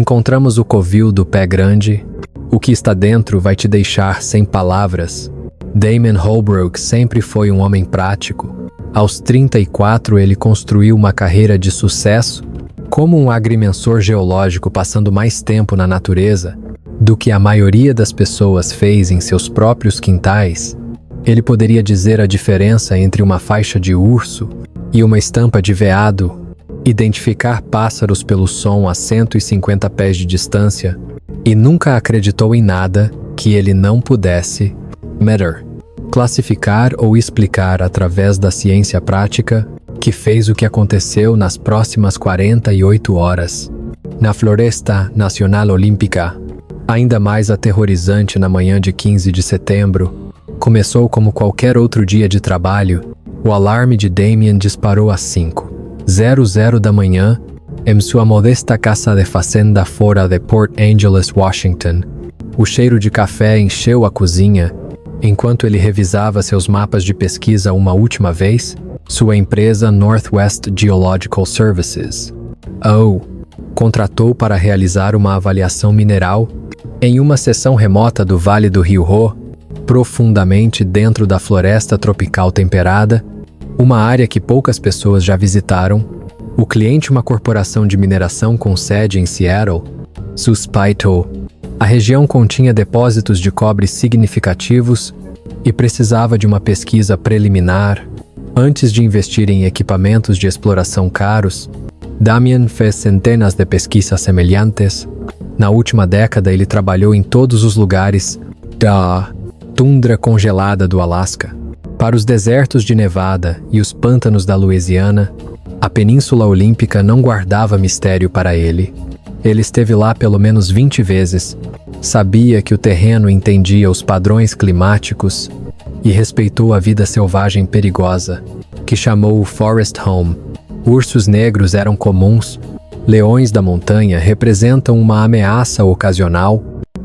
encontramos o covil do pé grande. O que está dentro vai te deixar sem palavras. Damien Holbrook sempre foi um homem prático. Aos 34, ele construiu uma carreira de sucesso como um agrimensor geológico, passando mais tempo na natureza do que a maioria das pessoas fez em seus próprios quintais. Ele poderia dizer a diferença entre uma faixa de urso e uma estampa de veado, identificar pássaros pelo som a 150 pés de distância, e nunca acreditou em nada que ele não pudesse medir, classificar ou explicar através da ciência prática, que fez o que aconteceu nas próximas 48 horas. Na Floresta Nacional Olímpica, ainda mais aterrorizante na manhã de 15 de setembro, começou como qualquer outro dia de trabalho. O alarme de Damien disparou às 5:00 da manhã em sua modesta casa de fazenda fora de Port Angeles, Washington. O cheiro de café encheu a cozinha enquanto ele revisava seus mapas de pesquisa uma última vez. Sua empresa Northwest Geological Services contratou para realizar uma avaliação mineral em uma seção remota do Vale do Rio Ho, profundamente dentro da floresta tropical temperada, uma área que poucas pessoas já visitaram. O cliente, uma corporação de mineração com sede em Seattle, suspeitou. A região continha depósitos de cobre significativos e precisava de uma pesquisa preliminar. Antes de investir em equipamentos de exploração caros, Damien fez centenas de pesquisas semelhantes. Na última década, ele trabalhou em todos os lugares da tundra congelada do Alasca, para os desertos de Nevada e os pântanos da Louisiana. A Península Olímpica não guardava mistério para ele. Ele esteve lá pelo menos 20 vezes, sabia que o terreno entendia os padrões climáticos e respeitou a vida selvagem perigosa, que chamou o Forest Home. Ursos negros eram comuns, leões da montanha representam uma ameaça ocasional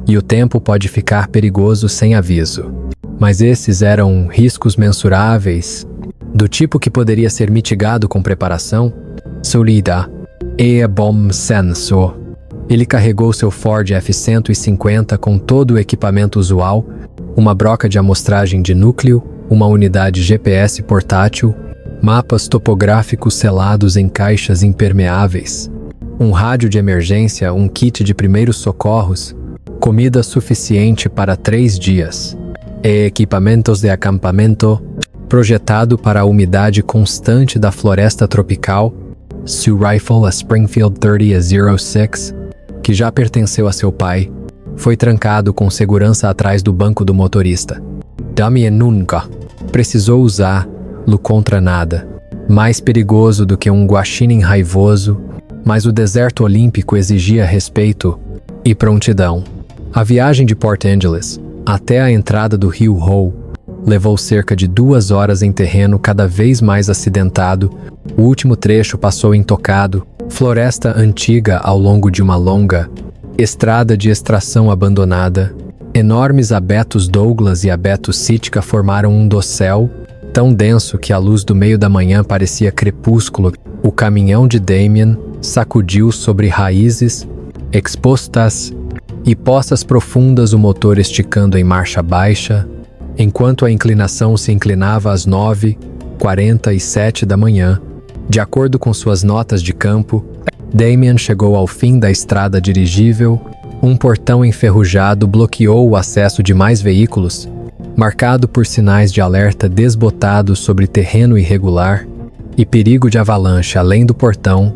e o tempo pode ficar perigoso sem aviso. Mas esses eram riscos mensuráveis, do tipo que poderia ser mitigado com preparação, sólida e bom senso. Ele carregou seu Ford F-150 com todo o equipamento usual, uma broca de amostragem de núcleo, uma unidade GPS portátil, mapas topográficos selados em caixas impermeáveis, um rádio de emergência, um kit de primeiros socorros, comida suficiente para 3 dias, e equipamentos de acampamento, projetado para a umidade constante da floresta tropical. Seu rifle, a Springfield 30-06, que já pertenceu a seu pai, foi trancado com segurança atrás do banco do motorista. Damien nunca precisou usá-lo contra nada. Mais perigoso do que um guaxinim raivoso, mas o deserto olímpico exigia respeito e prontidão. A viagem de Port Angeles até a entrada do Rio Ho levou cerca de 2 horas em terreno cada vez mais acidentado. O último trecho passou intocado, floresta antiga ao longo de uma longa estrada de extração abandonada. Enormes abetos Douglas e abetos Sitka formaram um dossel tão denso que a luz do meio da manhã parecia crepúsculo. O caminhão de Damien sacudiu sobre raízes expostas e poças profundas, o motor esticando em marcha baixa, enquanto a inclinação se inclinava às 9:47 da manhã. De acordo com suas notas de campo, Damien chegou ao fim da estrada dirigível. Um portão enferrujado bloqueou o acesso de mais veículos, marcado por sinais de alerta desbotados sobre terreno irregular e perigo de avalanche. Além do portão,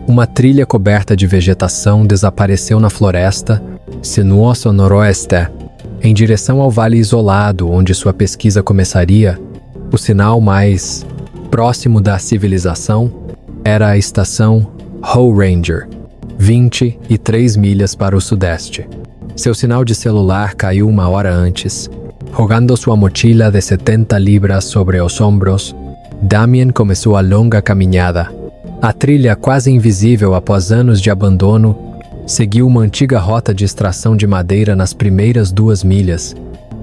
uma trilha coberta de vegetação desapareceu na floresta sinuosa noroeste, em direção ao vale isolado onde sua pesquisa começaria. O sinal mais próximo da civilização era a estação Ho Ranger, 23 milhas para o sudeste. Seu sinal de celular caiu 1 hora antes. Jogando sua mochila de 70 libras sobre os ombros, Damien começou a longa caminhada. A trilha, quase invisível após anos de abandono, seguiu uma antiga rota de extração de madeira nas primeiras 2 milhas,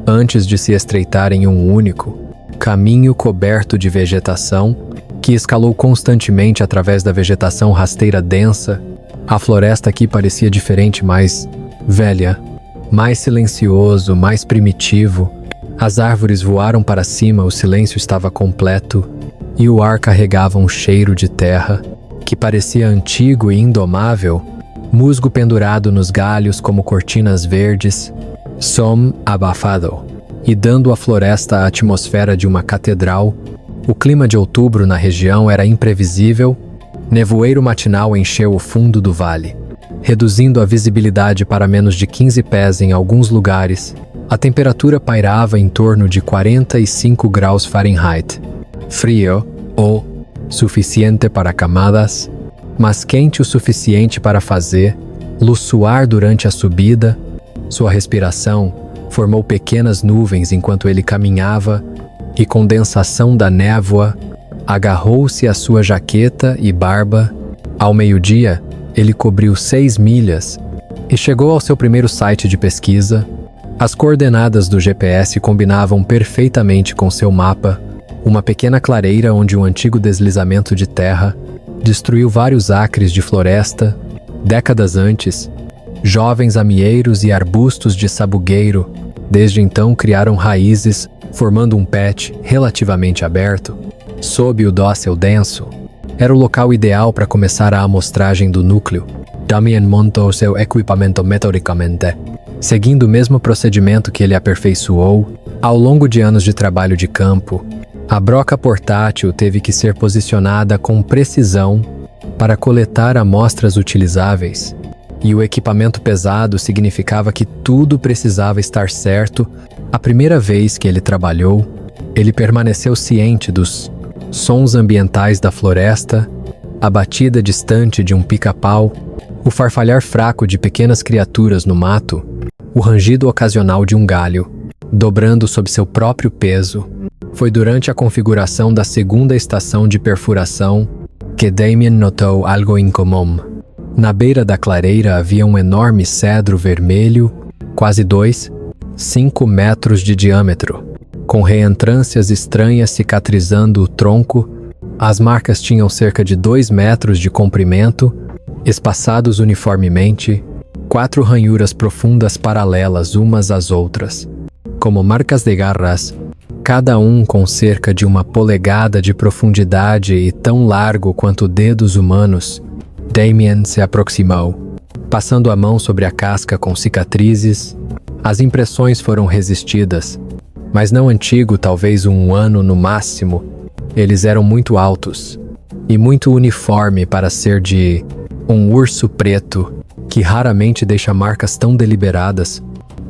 antes de se estreitar em um único caminho coberto de vegetação que escalou constantemente através da vegetação rasteira densa. A floresta aqui parecia diferente, mais velha, mais silencioso, mais primitivo. As árvores voaram para cima, o silêncio estava completo e o ar carregava um cheiro de terra que parecia antigo e indomável, musgo pendurado nos galhos como cortinas verdes, som abafado, e dando à floresta a atmosfera de uma catedral. O clima de outubro na região era imprevisível. Nevoeiro matinal encheu o fundo do vale, reduzindo a visibilidade para menos de 15 pés em alguns lugares. A temperatura pairava em torno de 45 graus Fahrenheit. Frio o suficiente para camadas, mas quente o suficiente para fazê-lo suar durante a subida. Sua respiração formou pequenas nuvens enquanto ele caminhava, e condensação da névoa agarrou-se à sua jaqueta e barba. Ao meio-dia, ele cobriu 6 milhas e chegou ao seu primeiro site de pesquisa. As coordenadas do GPS combinavam perfeitamente com seu mapa, uma pequena clareira onde um antigo deslizamento de terra destruiu vários acres de floresta. Décadas antes, jovens amieiros e arbustos de sabugueiro desde então criaram raízes, formando um patch relativamente aberto. Sob o dócil denso, era o local ideal para começar a amostragem do núcleo. Damian montou seu equipamento metodicamente, seguindo o mesmo procedimento que ele aperfeiçoou ao longo de anos de trabalho de campo. A broca portátil teve que ser posicionada com precisão para coletar amostras utilizáveis, e o equipamento pesado significava que tudo precisava estar certo. A primeira vez que ele trabalhou, ele permaneceu ciente dos sons ambientais da floresta, a batida distante de um pica-pau, o farfalhar fraco de pequenas criaturas no mato, o rangido ocasional de um galho, dobrando sob seu próprio peso. Foi durante a configuração da segunda estação de perfuração que Damian notou algo incomum. Na beira da clareira havia um enorme cedro vermelho, quase 5 metros de diâmetro, com reentrâncias estranhas cicatrizando o tronco. As marcas tinham cerca de 2 metros de comprimento, espaçados uniformemente, 4 ranhuras profundas paralelas umas às outras, como marcas de garras, cada um com cerca de 1 polegada de profundidade e tão largo quanto dedos humanos. Damian se aproximou, passando a mão sobre a casca com cicatrizes. As impressões foram resistidas, mas não antigo, talvez 1 ano no máximo. Eles eram muito altos e muito uniforme para ser de um urso preto, que raramente deixa marcas tão deliberadas.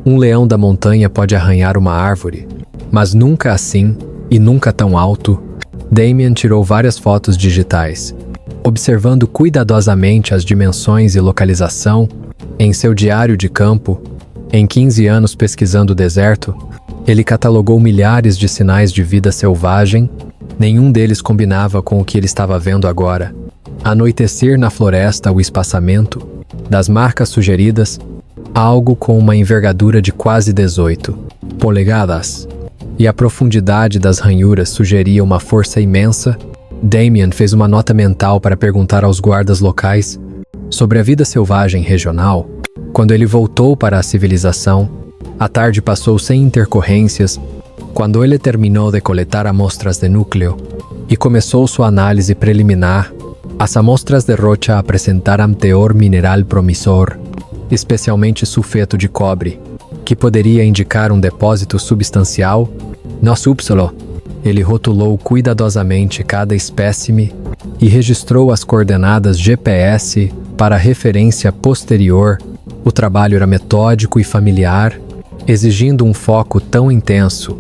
Um leão da montanha pode arranhar uma árvore, mas nunca assim e nunca tão alto. Damian tirou várias fotos digitais, observando cuidadosamente as dimensões e localização. Em seu diário de campo, em 15 anos pesquisando o deserto, ele catalogou milhares de sinais de vida selvagem. Nenhum deles combinava com o que ele estava vendo agora. Anoitecer na floresta, o espaçamento das marcas sugeridas, algo com uma envergadura de quase 18 polegadas, e a profundidade das ranhuras sugeria uma força imensa. Damian fez uma nota mental para perguntar aos guardas locais sobre a vida selvagem regional. Quando ele voltou para a civilização, a tarde passou sem intercorrências. Quando ele terminou de coletar amostras de núcleo e começou sua análise preliminar, as amostras de rocha apresentaram teor mineral promissor, especialmente sulfeto de cobre, que poderia indicar um depósito substancial. No subsolo, ele rotulou cuidadosamente cada espécime e registrou as coordenadas GPS para referência posterior. O trabalho era metódico e familiar, exigindo um foco tão intenso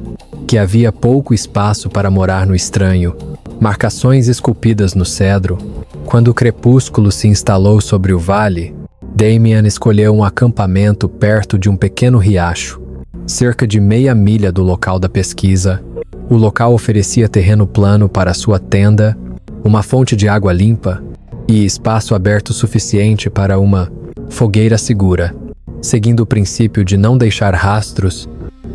que havia pouco espaço para morar no estranho. Marcações esculpidas no cedro. Quando o crepúsculo se instalou sobre o vale, Damian escolheu um acampamento perto de um pequeno riacho, cerca de meia milha do local da pesquisa. O local oferecia terreno plano para sua tenda, uma fonte de água limpa e espaço aberto suficiente para uma fogueira segura. Seguindo o princípio de não deixar rastros,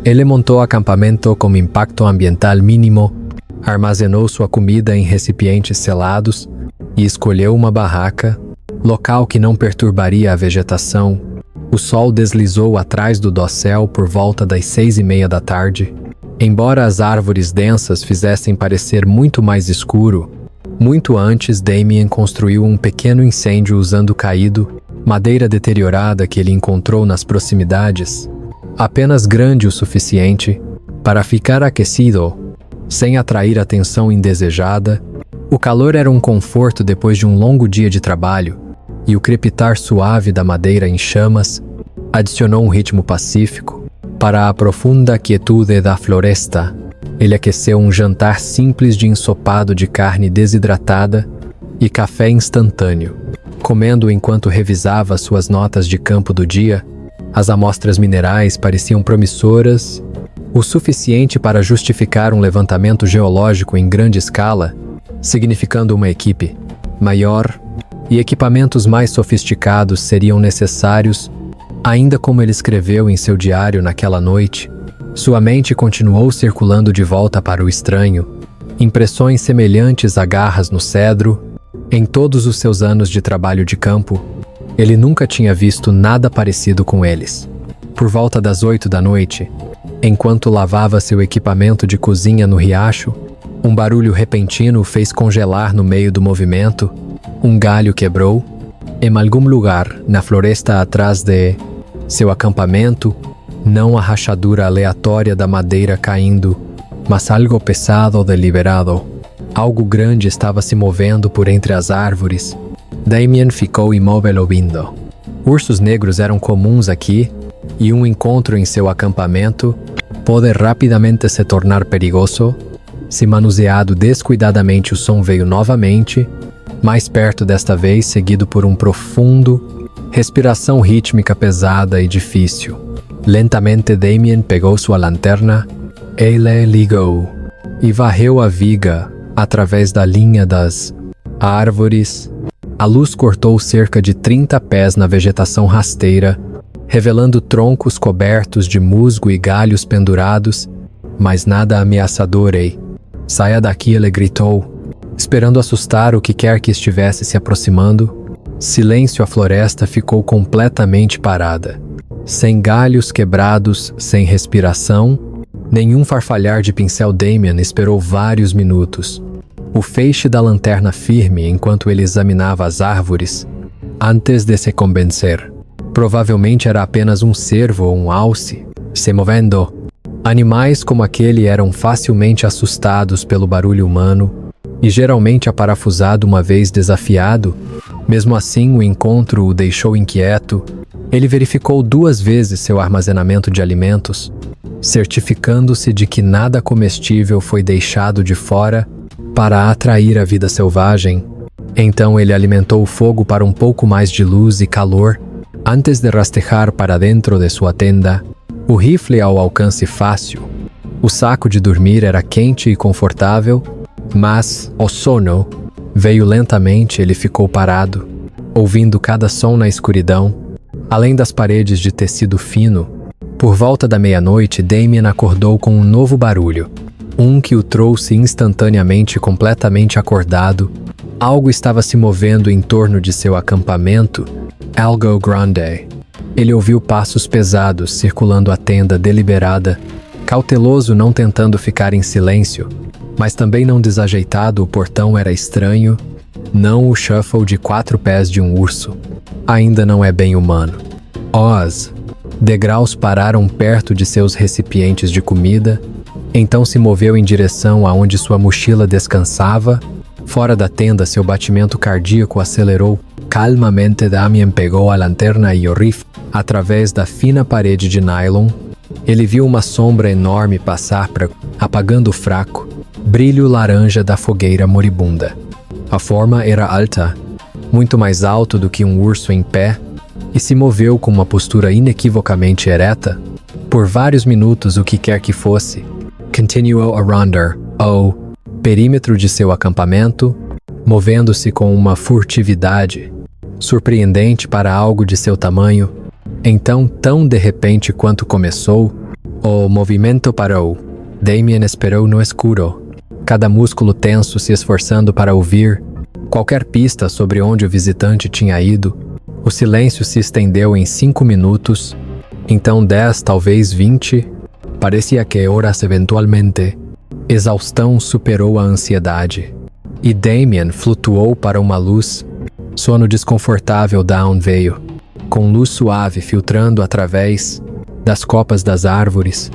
ele montou acampamento com impacto ambiental mínimo, armazenou sua comida em recipientes selados e escolheu uma barraca. local que não perturbaria a vegetação. O sol deslizou atrás do dossel por volta das 6:30 da tarde. Embora as árvores densas fizessem parecer muito mais escuro, muito antes Damien construiu um pequeno incêndio usando caído, madeira deteriorada que ele encontrou nas proximidades, apenas grande o suficiente para ficar aquecido, sem atrair atenção indesejada. O calor era um conforto depois de um longo dia de trabalho, e o crepitar suave da madeira em chamas adicionou um ritmo pacífico. Para a profunda quietude da floresta, ele aqueceu um jantar simples de ensopado de carne desidratada e café instantâneo. Comendo enquanto revisava suas notas de campo do dia, as amostras minerais pareciam promissoras, o suficiente para justificar um levantamento geológico em grande escala, significando uma equipe maior e equipamentos mais sofisticados seriam necessários. Ainda como ele escreveu em seu diário naquela noite, sua mente continuou circulando de volta para o estranho, impressões semelhantes a garras no cedro. Em todos os seus anos de trabalho de campo, ele nunca tinha visto nada parecido com eles. Por volta das 8 da noite, enquanto lavava seu equipamento de cozinha no riacho, um barulho repentino o fez congelar no meio do movimento. Um galho quebrou. Em algum lugar na floresta atrás de seu acampamento, não a rachadura aleatória da madeira caindo, mas algo pesado deliberado. Algo grande estava se movendo por entre as árvores. Damien ficou imóvel ouvindo. Ursos negros eram comuns aqui, e um encontro em seu acampamento pode rapidamente se tornar perigoso. Se manuseado descuidadamente, o som veio novamente, mais perto desta vez, seguido por um profundo, respiração rítmica pesada e difícil. Lentamente Damien pegou sua lanterna, ele ligou e varreu a viga através da linha das árvores. A luz cortou cerca de 30 pés na vegetação rasteira, revelando troncos cobertos de musgo e galhos pendurados, mas nada ameaçador. Ei, saia daqui, ele gritou, esperando assustar o que quer que estivesse se aproximando. Silêncio, a floresta ficou completamente parada. Sem galhos quebrados, sem respiração, nenhum farfalhar de pincel. Damien esperou vários minutos. O feixe da lanterna firme enquanto ele examinava as árvores, antes de se convencer. Provavelmente era apenas um cervo ou um alce, se movendo. Animais como aquele eram facilmente assustados pelo barulho humano, e geralmente aparafusado uma vez desafiado. Mesmo assim, o encontro o deixou inquieto. Ele verificou 2 vezes seu armazenamento de alimentos, certificando-se de que nada comestível foi deixado de fora para atrair a vida selvagem. Então ele alimentou o fogo para um pouco mais de luz e calor, antes de rastejar para dentro de sua tenda, o rifle ao alcance fácil. O saco de dormir era quente e confortável, mas o sono veio lentamente. Ele ficou parado, ouvindo cada som na escuridão, além das paredes de tecido fino. Por volta da meia-noite, Damien acordou com um novo barulho, um que o trouxe instantaneamente completamente acordado. Algo estava se movendo em torno de seu acampamento, algo grande. Ele ouviu passos pesados circulando a tenda deliberada, cauteloso, não tentando ficar em silêncio, mas também não desajeitado. O portão era estranho, não o shuffle de 4 pés de um urso. Ainda não é bem humano. Oz. Degraus pararam perto de seus recipientes de comida, então se moveu em direção aonde sua mochila descansava. Fora da tenda, seu batimento cardíaco acelerou. Calmamente, Damien pegou a lanterna e o rifle. Através da fina parede de nylon, ele viu uma sombra enorme passar, apagando o fraco brilho laranja da fogueira moribunda. A forma era alta, muito mais alto do que um urso em pé, e se moveu com uma postura inequivocamente ereta. Por vários minutos, o que quer que fosse, continuou a rondar o perímetro de seu acampamento, movendo-se com uma furtividade surpreendente para algo de seu tamanho. Então, tão de repente quanto começou, o movimento parou. Damien esperou no escuro, cada músculo tenso, se esforçando para ouvir qualquer pista sobre onde o visitante tinha ido. O silêncio se estendeu em 5 minutos, então 10, talvez 20. Parecia que horas eventualmente. Exaustão superou a ansiedade. E Damien flutuou para uma luz. Sono desconfortável Dawn veio, com luz suave filtrando através das copas das árvores,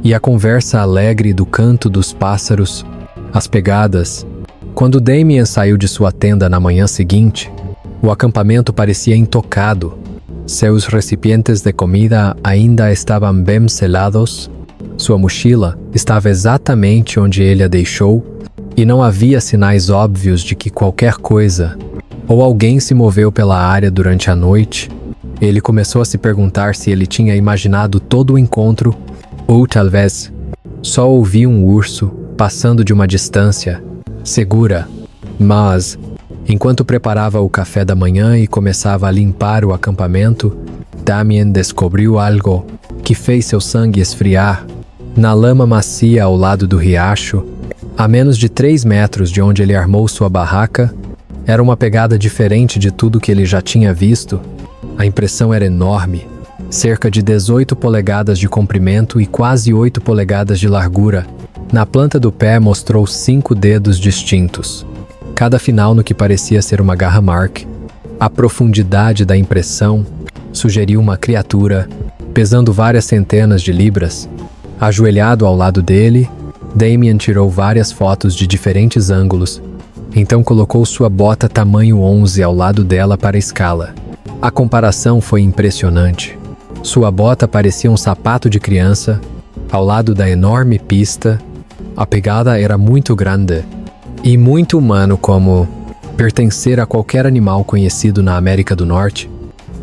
e a conversa alegre do canto dos pássaros, as pegadas. Quando Damien saiu de sua tenda na manhã seguinte, o acampamento parecia intocado. Seus recipientes de comida ainda estavam bem selados, sua mochila estava exatamente onde ele a deixou, e não havia sinais óbvios de que qualquer coisa ou alguém se moveu pela área durante a noite. Ele começou a se perguntar se ele tinha imaginado todo o encontro, ou talvez só ouviu um urso passando de uma distância segura. Mas, enquanto preparava o café da manhã e começava a limpar o acampamento, Damien descobriu algo que fez seu sangue esfriar. Na lama macia ao lado do riacho, a menos de 3 metros de onde ele armou sua barraca, era uma pegada diferente de tudo que ele já tinha visto. A impressão era enorme, cerca de 18 polegadas de comprimento e quase 8 polegadas de largura. Na planta do pé mostrou 5 dedos distintos, cada final no que parecia ser uma garra mark. A profundidade da impressão sugeriu uma criatura, pesando várias centenas de libras. Ajoelhado ao lado dele, Damien tirou várias fotos de diferentes ângulos, então colocou sua bota tamanho 11 ao lado dela para a escala. A comparação foi impressionante. Sua bota parecia um sapato de criança, ao lado da enorme pista. A pegada era muito grande e muito humano, como pertencer a qualquer animal conhecido na América do Norte.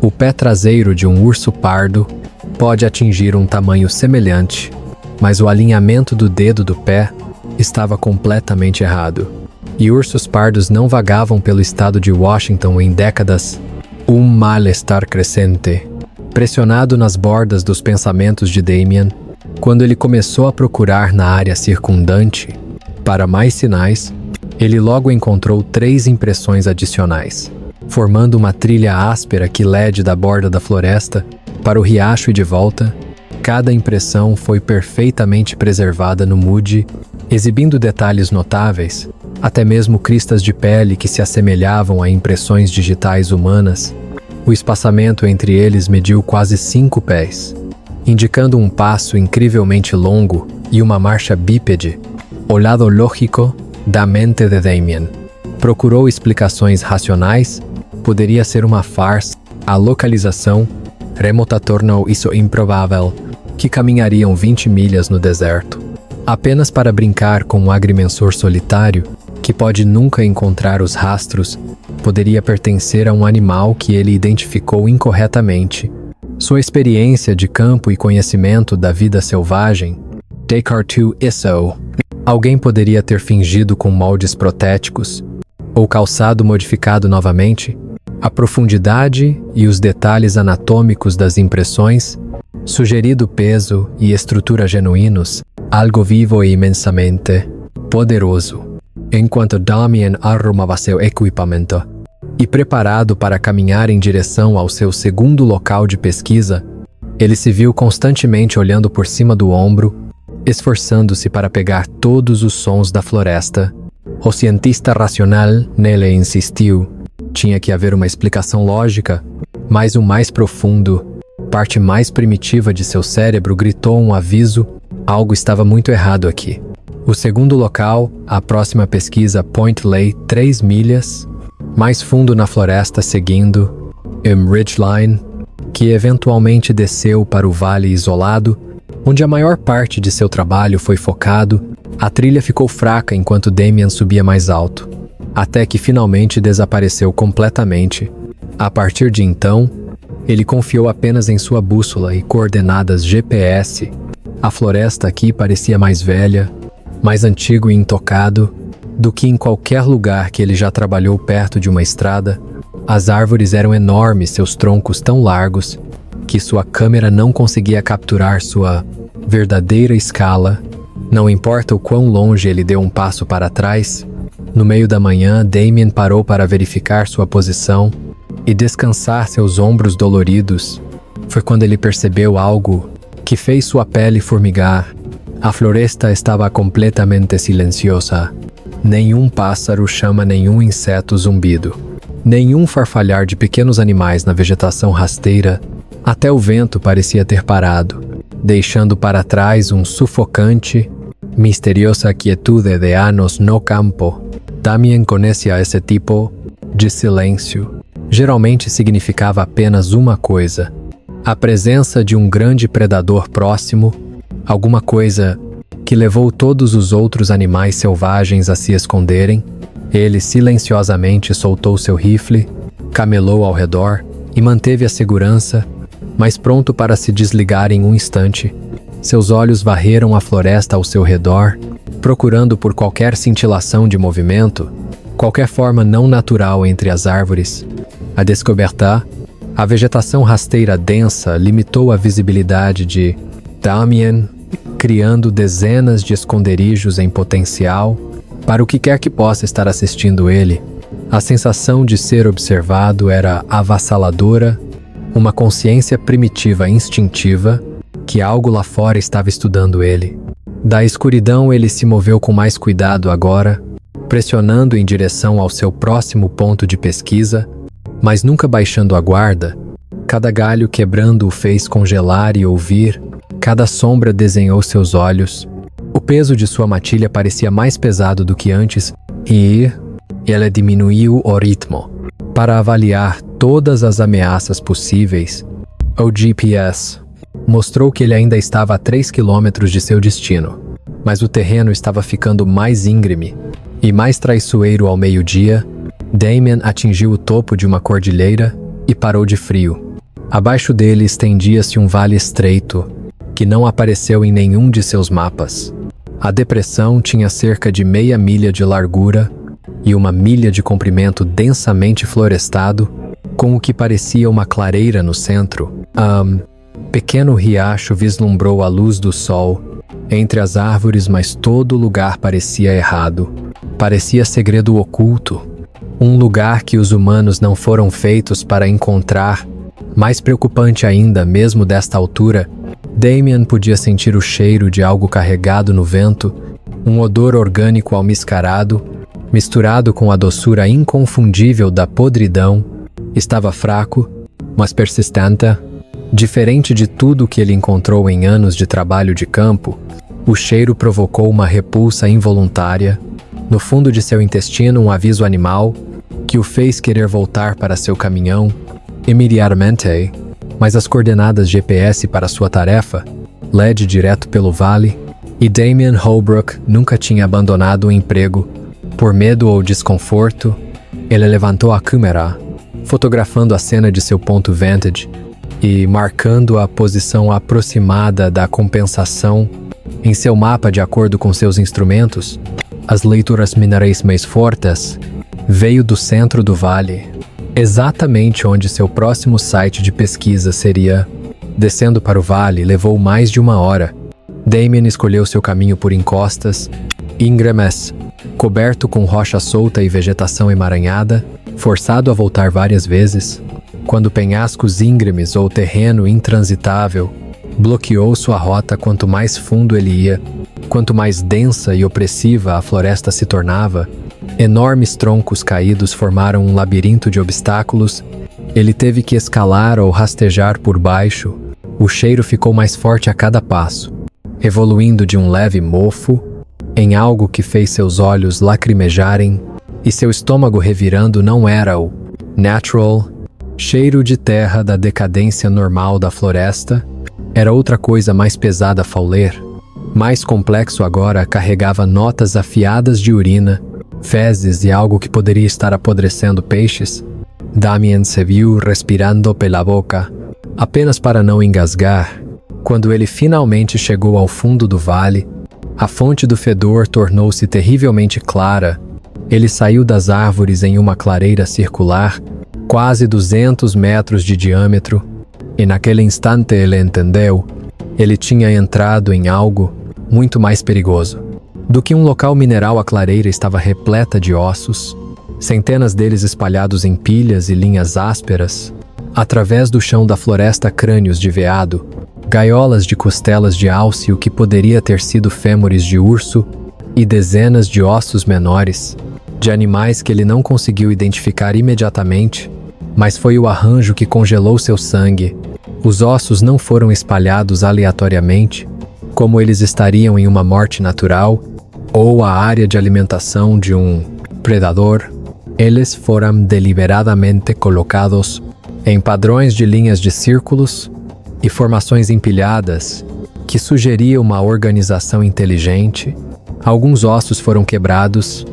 O pé traseiro de um urso pardo pode atingir um tamanho semelhante, mas o alinhamento do dedo do pé estava completamente errado. E ursos pardos não vagavam pelo estado de Washington em décadas. Um mal-estar crescente, pressionado nas bordas dos pensamentos de Damien, quando ele começou a procurar na área circundante para mais sinais, ele logo encontrou 3 impressões adicionais, formando uma trilha áspera que lede da borda da floresta para o riacho e de volta. Cada impressão foi perfeitamente preservada no MUD, exibindo detalhes notáveis, até mesmo cristas de pele que se assemelhavam a impressões digitais humanas. O espaçamento entre eles mediu quase 5 pés, indicando um passo incrivelmente longo e uma marcha bípede. O lado lógico da mente de Damien procurou explicações racionais. Poderia ser uma farsa. A localização remota tornou isso improvável, que caminhariam 20 milhas no deserto, apenas para brincar com um agrimensor solitário, que pode nunca encontrar os rastros. Poderia pertencer a um animal que ele identificou incorretamente. Sua experiência de campo e conhecimento da vida selvagem, Descartes isso. Alguém poderia ter fingido com moldes protéticos, ou calçado modificado novamente. A profundidade e os detalhes anatômicos das impressões, sugerido peso e estrutura genuínos, algo vivo e imensamente poderoso. Enquanto Damien arrumava seu equipamento e preparado para caminhar em direção ao seu segundo local de pesquisa, ele se viu constantemente olhando por cima do ombro, esforçando-se para pegar todos os sons da floresta. O cientista racional nele insistiu. Tinha que haver uma explicação lógica, mas o mais profundo, parte mais primitiva de seu cérebro gritou um aviso: algo estava muito errado aqui. O segundo local, a próxima pesquisa Point Lay, 3 milhas, mais fundo na floresta seguindo Ridgeline, que eventualmente desceu para o vale isolado, onde a maior parte de seu trabalho foi focado. A trilha ficou fraca enquanto Damien subia mais alto, até que finalmente desapareceu completamente. A partir de então, ele confiou apenas em sua bússola e coordenadas GPS. A floresta aqui parecia mais velha, mais antigo e intocado do que em qualquer lugar que ele já trabalhou perto de uma estrada. As árvores eram enormes, seus troncos tão largos que sua câmera não conseguia capturar sua verdadeira escala. Não importa o quão longe ele deu um passo para trás, No meio da manhã, Damien parou para verificar sua posição e descansar seus ombros doloridos. Foi quando ele percebeu algo que fez sua pele formigar. A floresta estava completamente silenciosa. Nenhum pássaro chama nenhum inseto zumbido. Nenhum farfalhar de pequenos animais na vegetação rasteira. Até o vento parecia ter parado, deixando para trás um sufocante, misteriosa quietude de anos no campo. Damien conhecia esse tipo de silêncio. Geralmente significava apenas uma coisa: a presença de um grande predador próximo, alguma coisa que levou todos os outros animais selvagens a se esconderem. Ele silenciosamente soltou seu rifle, camelou ao redor e manteve a segurança, mas pronto para se desligar em um instante. Seus olhos varreram a floresta ao seu redor, procurando por qualquer cintilação de movimento, qualquer forma não natural entre as árvores. A descoberta, a vegetação rasteira densa limitou a visibilidade de Damien, criando dezenas de esconderijos em potencial para o que quer que possa estar assistindo ele. A sensação de ser observado era avassaladora, uma consciência primitiva instintiva que algo lá fora estava estudando ele. Da escuridão ele se moveu com mais cuidado agora, pressionando em direção ao seu próximo ponto de pesquisa, mas nunca baixando a guarda. Cada galho quebrando o fez congelar e ouvir, cada sombra desenhou seus olhos. O peso de sua matilha parecia mais pesado do que antes e ele diminuiu o ritmo para avaliar todas as ameaças possíveis. O GPS mostrou que ele ainda estava a 3 quilômetros de seu destino, mas o terreno estava ficando mais íngreme e mais traiçoeiro ao meio-dia. Damien atingiu o topo de uma cordilheira e parou de frio. Abaixo dele estendia-se um vale estreito, que não apareceu em nenhum de seus mapas. A depressão tinha cerca de meia milha de largura e uma milha de comprimento densamente florestado, com o que parecia uma clareira no centro. Pequeno riacho vislumbrou a luz do sol entre as árvores, mas todo lugar parecia errado. Parecia segredo oculto. Um lugar que os humanos não foram feitos para encontrar. Mais preocupante ainda, mesmo desta altura, Damien podia sentir o cheiro de algo carregado no vento, um odor orgânico almiscarado, misturado com a doçura inconfundível da podridão. Estava fraco, mas persistente. Diferente de tudo que ele encontrou em anos de trabalho de campo, o cheiro provocou uma repulsa involuntária. No fundo de seu intestino, um aviso animal que o fez querer voltar para seu caminhão imediatamente, mas as coordenadas GPS para sua tarefa led direto pelo vale, e Damien Holbrook nunca tinha abandonado o emprego por medo ou desconforto. Ele levantou a câmera, fotografando a cena de seu ponto vantage e marcando a posição aproximada da compensação em seu mapa de acordo com seus instrumentos. As leituras minerais mais fortes veio do centro do vale, exatamente onde seu próximo site de pesquisa seria. Descendo para o vale, levou mais de uma hora. Damien escolheu seu caminho por encostas íngremes, coberto com rocha solta e vegetação emaranhada, forçado a voltar várias vezes, quando penhascos íngremes ou terreno intransitável bloqueou sua rota. Quanto mais fundo ele ia, quanto mais densa e opressiva a floresta se tornava, enormes troncos caídos formaram um labirinto de obstáculos. Ele teve que escalar ou rastejar por baixo. O cheiro ficou mais forte a cada passo, evoluindo de um leve mofo em algo que fez seus olhos lacrimejarem e seu estômago revirando. Não era o natural cheiro de terra da decadência normal da floresta, era outra coisa mais pesada a fauler. Mais complexo agora, carregava notas afiadas de urina, fezes e algo que poderia estar apodrecendo peixes. Damien se viu respirando pela boca, apenas para não engasgar. Quando ele finalmente chegou ao fundo do vale, a fonte do fedor tornou-se terrivelmente clara. Ele saiu das árvores em uma clareira circular, quase 200 metros de diâmetro, e naquele instante ele entendeu. Ele tinha entrado em algo muito mais perigoso. Do que um local mineral, a clareira estava repleta de ossos, centenas deles espalhados em pilhas e linhas ásperas. Através do chão da floresta, crânios de veado, gaiolas de costelas de alce, o que poderia ter sido fêmures de urso, e dezenas de ossos menores, de animais que ele não conseguiu identificar imediatamente, mas foi o arranjo que congelou seu sangue. Os ossos não foram espalhados aleatoriamente, como eles estariam em uma morte natural ou a área de alimentação de um predador. Eles foram deliberadamente colocados em padrões de linhas de círculos e formações empilhadas, que sugeria uma organização inteligente. Alguns ossos foram quebrados,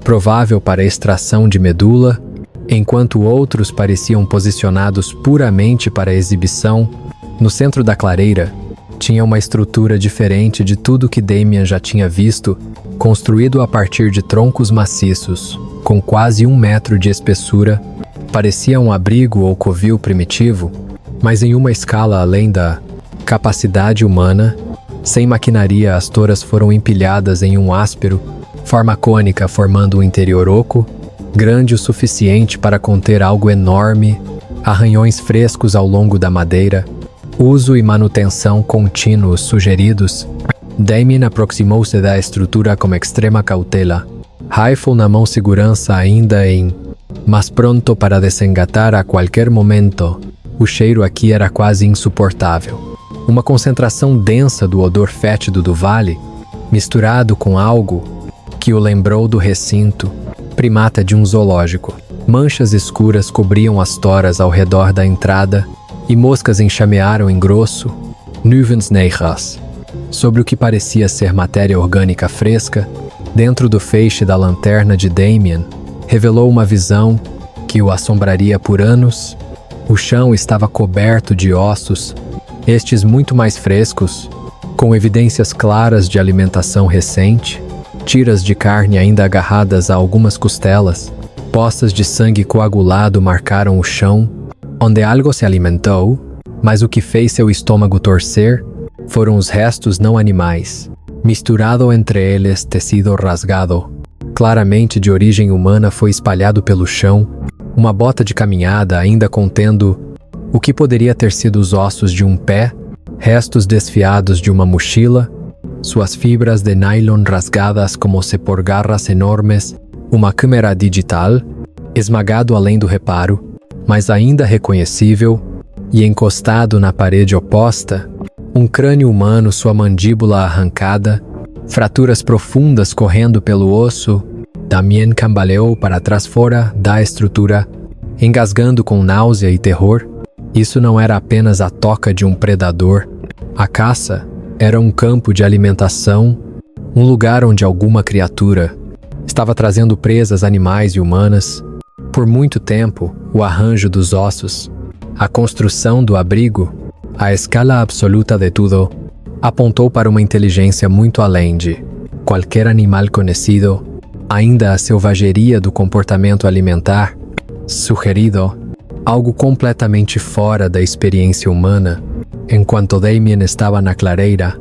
provável para extração de medula, enquanto outros pareciam posicionados puramente para exibição. No centro da clareira, tinha uma estrutura diferente de tudo que Damien já tinha visto, construído a partir de troncos maciços, com quase 1 metro de espessura. Parecia um abrigo ou covil primitivo, mas em uma escala além da capacidade humana. Sem maquinaria, as toras foram empilhadas em um áspero forma cônica, formando um interior oco, grande o suficiente para conter algo enorme, arranhões frescos ao longo da madeira, uso e manutenção contínuos sugeridos. Damien aproximou-se da estrutura com extrema cautela, rifle na mão, segurança ainda mas pronto para desengatar a qualquer momento. O cheiro aqui era quase insuportável. Uma concentração densa do odor fétido do vale, misturado com algo que o lembrou do recinto primata de um zoológico. Manchas escuras cobriam as toras ao redor da entrada e moscas enxamearam em grosso, nuvens negras, sobre o que parecia ser matéria orgânica fresca. Dentro do feixe da lanterna de Damien, revelou uma visão que o assombraria por anos. O chão estava coberto de ossos, estes muito mais frescos, com evidências claras de alimentação recente, tiras de carne ainda agarradas a algumas costelas, poças de sangue coagulado marcaram o chão, onde algo se alimentou, mas o que fez seu estômago torcer foram os restos não animais, misturado entre eles tecido rasgado, claramente de origem humana, foi espalhado pelo chão. Uma bota de caminhada ainda contendo o que poderia ter sido os ossos de um pé, restos desfiados de uma mochila, suas fibras de nylon rasgadas como se por garras enormes, uma câmera digital, esmagado além do reparo, mas ainda reconhecível, e encostado na parede oposta, um crânio humano, sua mandíbula arrancada, fraturas profundas correndo pelo osso. Damien cambaleou para trás fora da estrutura, engasgando com náusea e terror. Isso não era apenas a toca de um predador. A caça era um campo de alimentação, um lugar onde alguma criatura estava trazendo presas animais e humanas. Por muito tempo, o arranjo dos ossos, a construção do abrigo, a escala absoluta de tudo, apontou para uma inteligência muito além de qualquer animal conhecido. Ainda a selvageria do comportamento alimentar, sugerido, algo completamente fora da experiência humana. Enquanto Damien estava na clareira,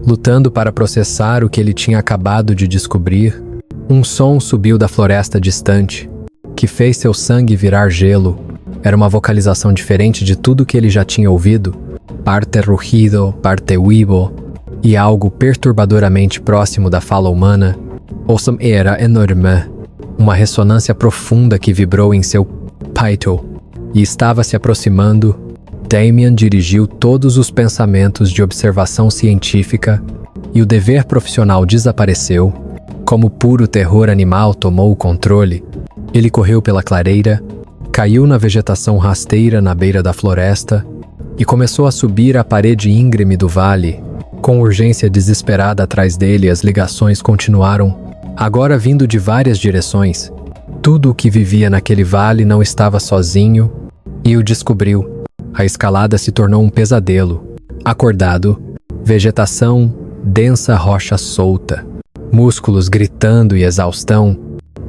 lutando para processar o que ele tinha acabado de descobrir, um som subiu da floresta distante, que fez seu sangue virar gelo. Era uma vocalização diferente de tudo que ele já tinha ouvido, parte rugido, parte uivo, e algo perturbadoramente próximo da fala humana. O som era enorme, uma ressonância profunda que vibrou em seu peito e estava se aproximando. Damien dirigiu todos os pensamentos de observação científica e o dever profissional desapareceu. Como puro terror animal tomou o controle, ele correu pela clareira, caiu na vegetação rasteira na beira da floresta e começou a subir a parede íngreme do vale. Com urgência desesperada atrás dele, as ligações continuaram, agora vindo de várias direções. Tudo o que vivia naquele vale não estava sozinho, e o descobriu. A escalada se tornou um pesadelo. Acordado, vegetação, densa rocha solta, músculos gritando e exaustão,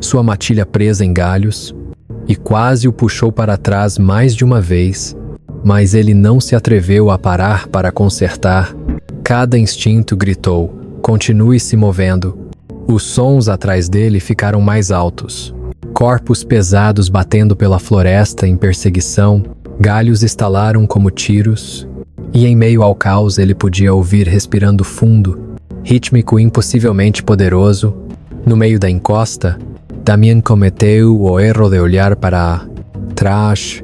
sua matilha presa em galhos, e quase o puxou para trás mais de uma vez, mas ele não se atreveu a parar para consertar. Cada instinto gritou: continue se movendo. Os sons atrás dele ficaram mais altos. Corpos pesados batendo pela floresta em perseguição, galhos estalaram como tiros, e em meio ao caos ele podia ouvir respirando fundo, rítmico e impossivelmente poderoso. No meio da encosta, Damien cometeu o erro de olhar para trás.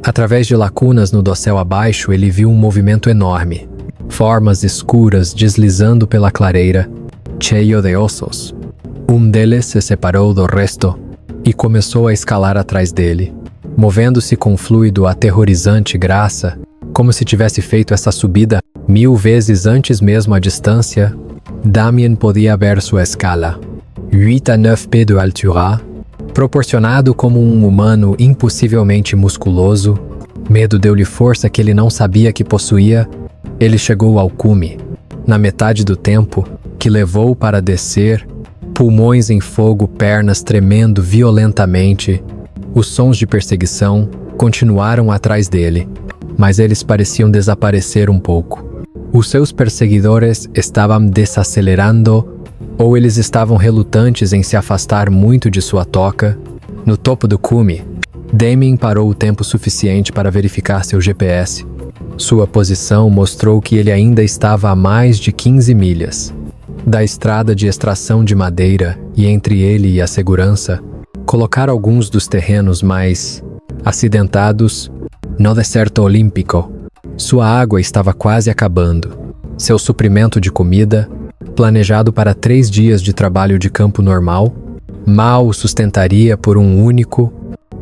Através de lacunas no dossel abaixo, ele viu um movimento enorme. Formas escuras deslizando pela clareira, cheio de ossos. Um deles se separou do resto e começou a escalar atrás dele, movendo-se com fluido aterrorizante graça, como se tivesse feito essa subida 1000 vezes antes mesmo à distância. Damien podia ver sua escala, 8 a 9 pés de altura, proporcionado como um humano impossivelmente musculoso. Medo deu-lhe força que ele não sabia que possuía. Ele chegou ao cume, na metade do tempo que levou para descer, pulmões em fogo, pernas tremendo violentamente. Os sons de perseguição continuaram atrás dele, mas eles pareciam desaparecer um pouco. Os seus perseguidores estavam desacelerando, ou eles estavam relutantes em se afastar muito de sua toca. No topo do cume, Damien parou o tempo suficiente para verificar seu GPS. Sua posição mostrou que ele ainda estava a mais de 15 milhas da estrada de extração de madeira, e entre ele e a segurança, colocar alguns dos terrenos mais acidentados no deserto olímpico. Sua água estava quase acabando. Seu suprimento de comida, planejado para 3 dias de trabalho de campo normal, mal o sustentaria por um único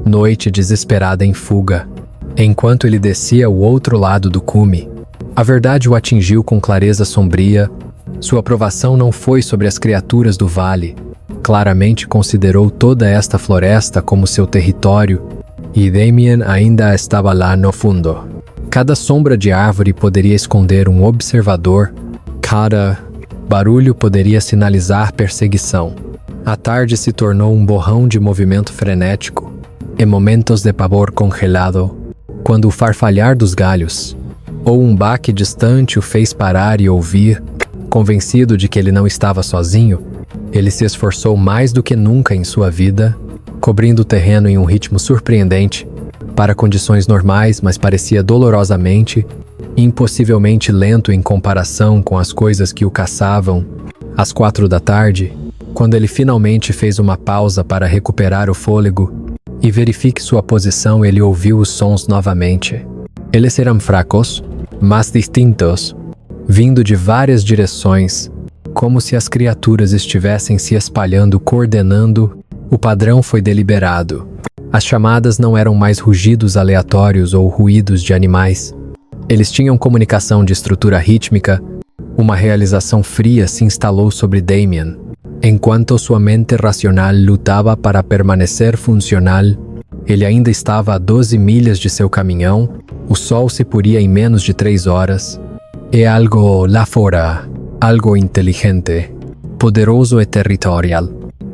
noite desesperada em fuga. Enquanto ele descia o outro lado do cume, a verdade o atingiu com clareza sombria. Sua aprovação não foi sobre as criaturas do vale. Claramente considerou toda esta floresta como seu território, e Damien ainda estava lá no fundo. Cada sombra de árvore poderia esconder um observador, cada barulho poderia sinalizar perseguição. A tarde se tornou um borrão de movimento frenético, e momentos de pavor congelado, quando o farfalhar dos galhos, ou um baque distante o fez parar e ouvir. Convencido de que ele não estava sozinho, ele se esforçou mais do que nunca em sua vida, cobrindo o terreno em um ritmo surpreendente, para condições normais, mas parecia dolorosamente, impossivelmente lento em comparação com as coisas que o caçavam. Às 4 da tarde, quando ele finalmente fez uma pausa para recuperar o fôlego e verifique sua posição, ele ouviu os sons novamente. Eles eram fracos, mas distintos, vindo de várias direções, como se as criaturas estivessem se espalhando, coordenando. O padrão foi deliberado. As chamadas não eram mais rugidos aleatórios ou ruídos de animais. Eles tinham comunicação de estrutura rítmica. Uma realização fria se instalou sobre Damien. Enquanto sua mente racional lutava para permanecer funcional, ele ainda estava a 12 milhas de seu caminhão. O sol se poria em menos de 3 horas. E algo lá fora, algo inteligente, poderoso e territorial,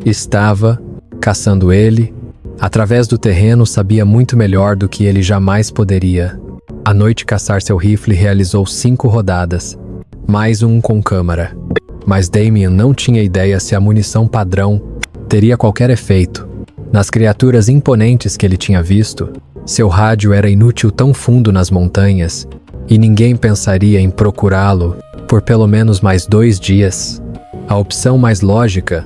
estava caçando ele. Através do terreno, sabia muito melhor do que ele jamais poderia. À noite, caçar seu rifle realizou 5 rodadas, mais um com câmara. Mas Damien não tinha ideia se a munição padrão teria qualquer efeito. Nas criaturas imponentes que ele tinha visto, seu rádio era inútil tão fundo nas montanhas, e ninguém pensaria em procurá-lo por pelo menos mais 2 dias. A opção mais lógica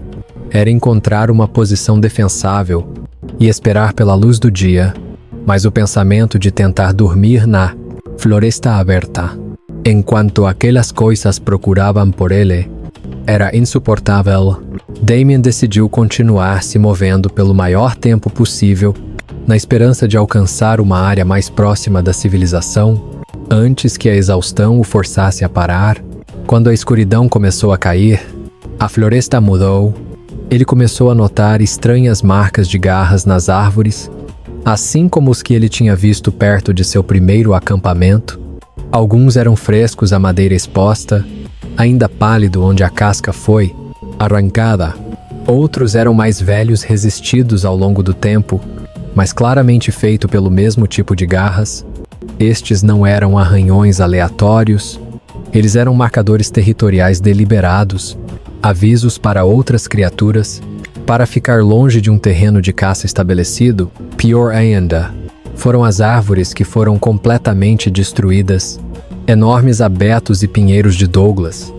era encontrar uma posição defensável e esperar pela luz do dia, mas o pensamento de tentar dormir na floresta aberta, enquanto aquelas coisas procuravam por ele, era insuportável. Damien decidiu continuar se movendo pelo maior tempo possível, na esperança de alcançar uma área mais próxima da civilização, antes que a exaustão o forçasse a parar. Quando a escuridão começou a cair, a floresta mudou. Ele começou a notar estranhas marcas de garras nas árvores, assim como os que ele tinha visto perto de seu primeiro acampamento. Alguns eram frescos, a madeira exposta, ainda pálido onde a casca foi arrancada. Outros eram mais velhos, resistidos ao longo do tempo, mas claramente feito pelo mesmo tipo de garras. Estes não eram arranhões aleatórios, eles eram marcadores territoriais deliberados, avisos para outras criaturas, para ficar longe de um terreno de caça estabelecido. Pior ainda, foram as árvores que foram completamente destruídas. Enormes abetos e pinheiros de Douglas.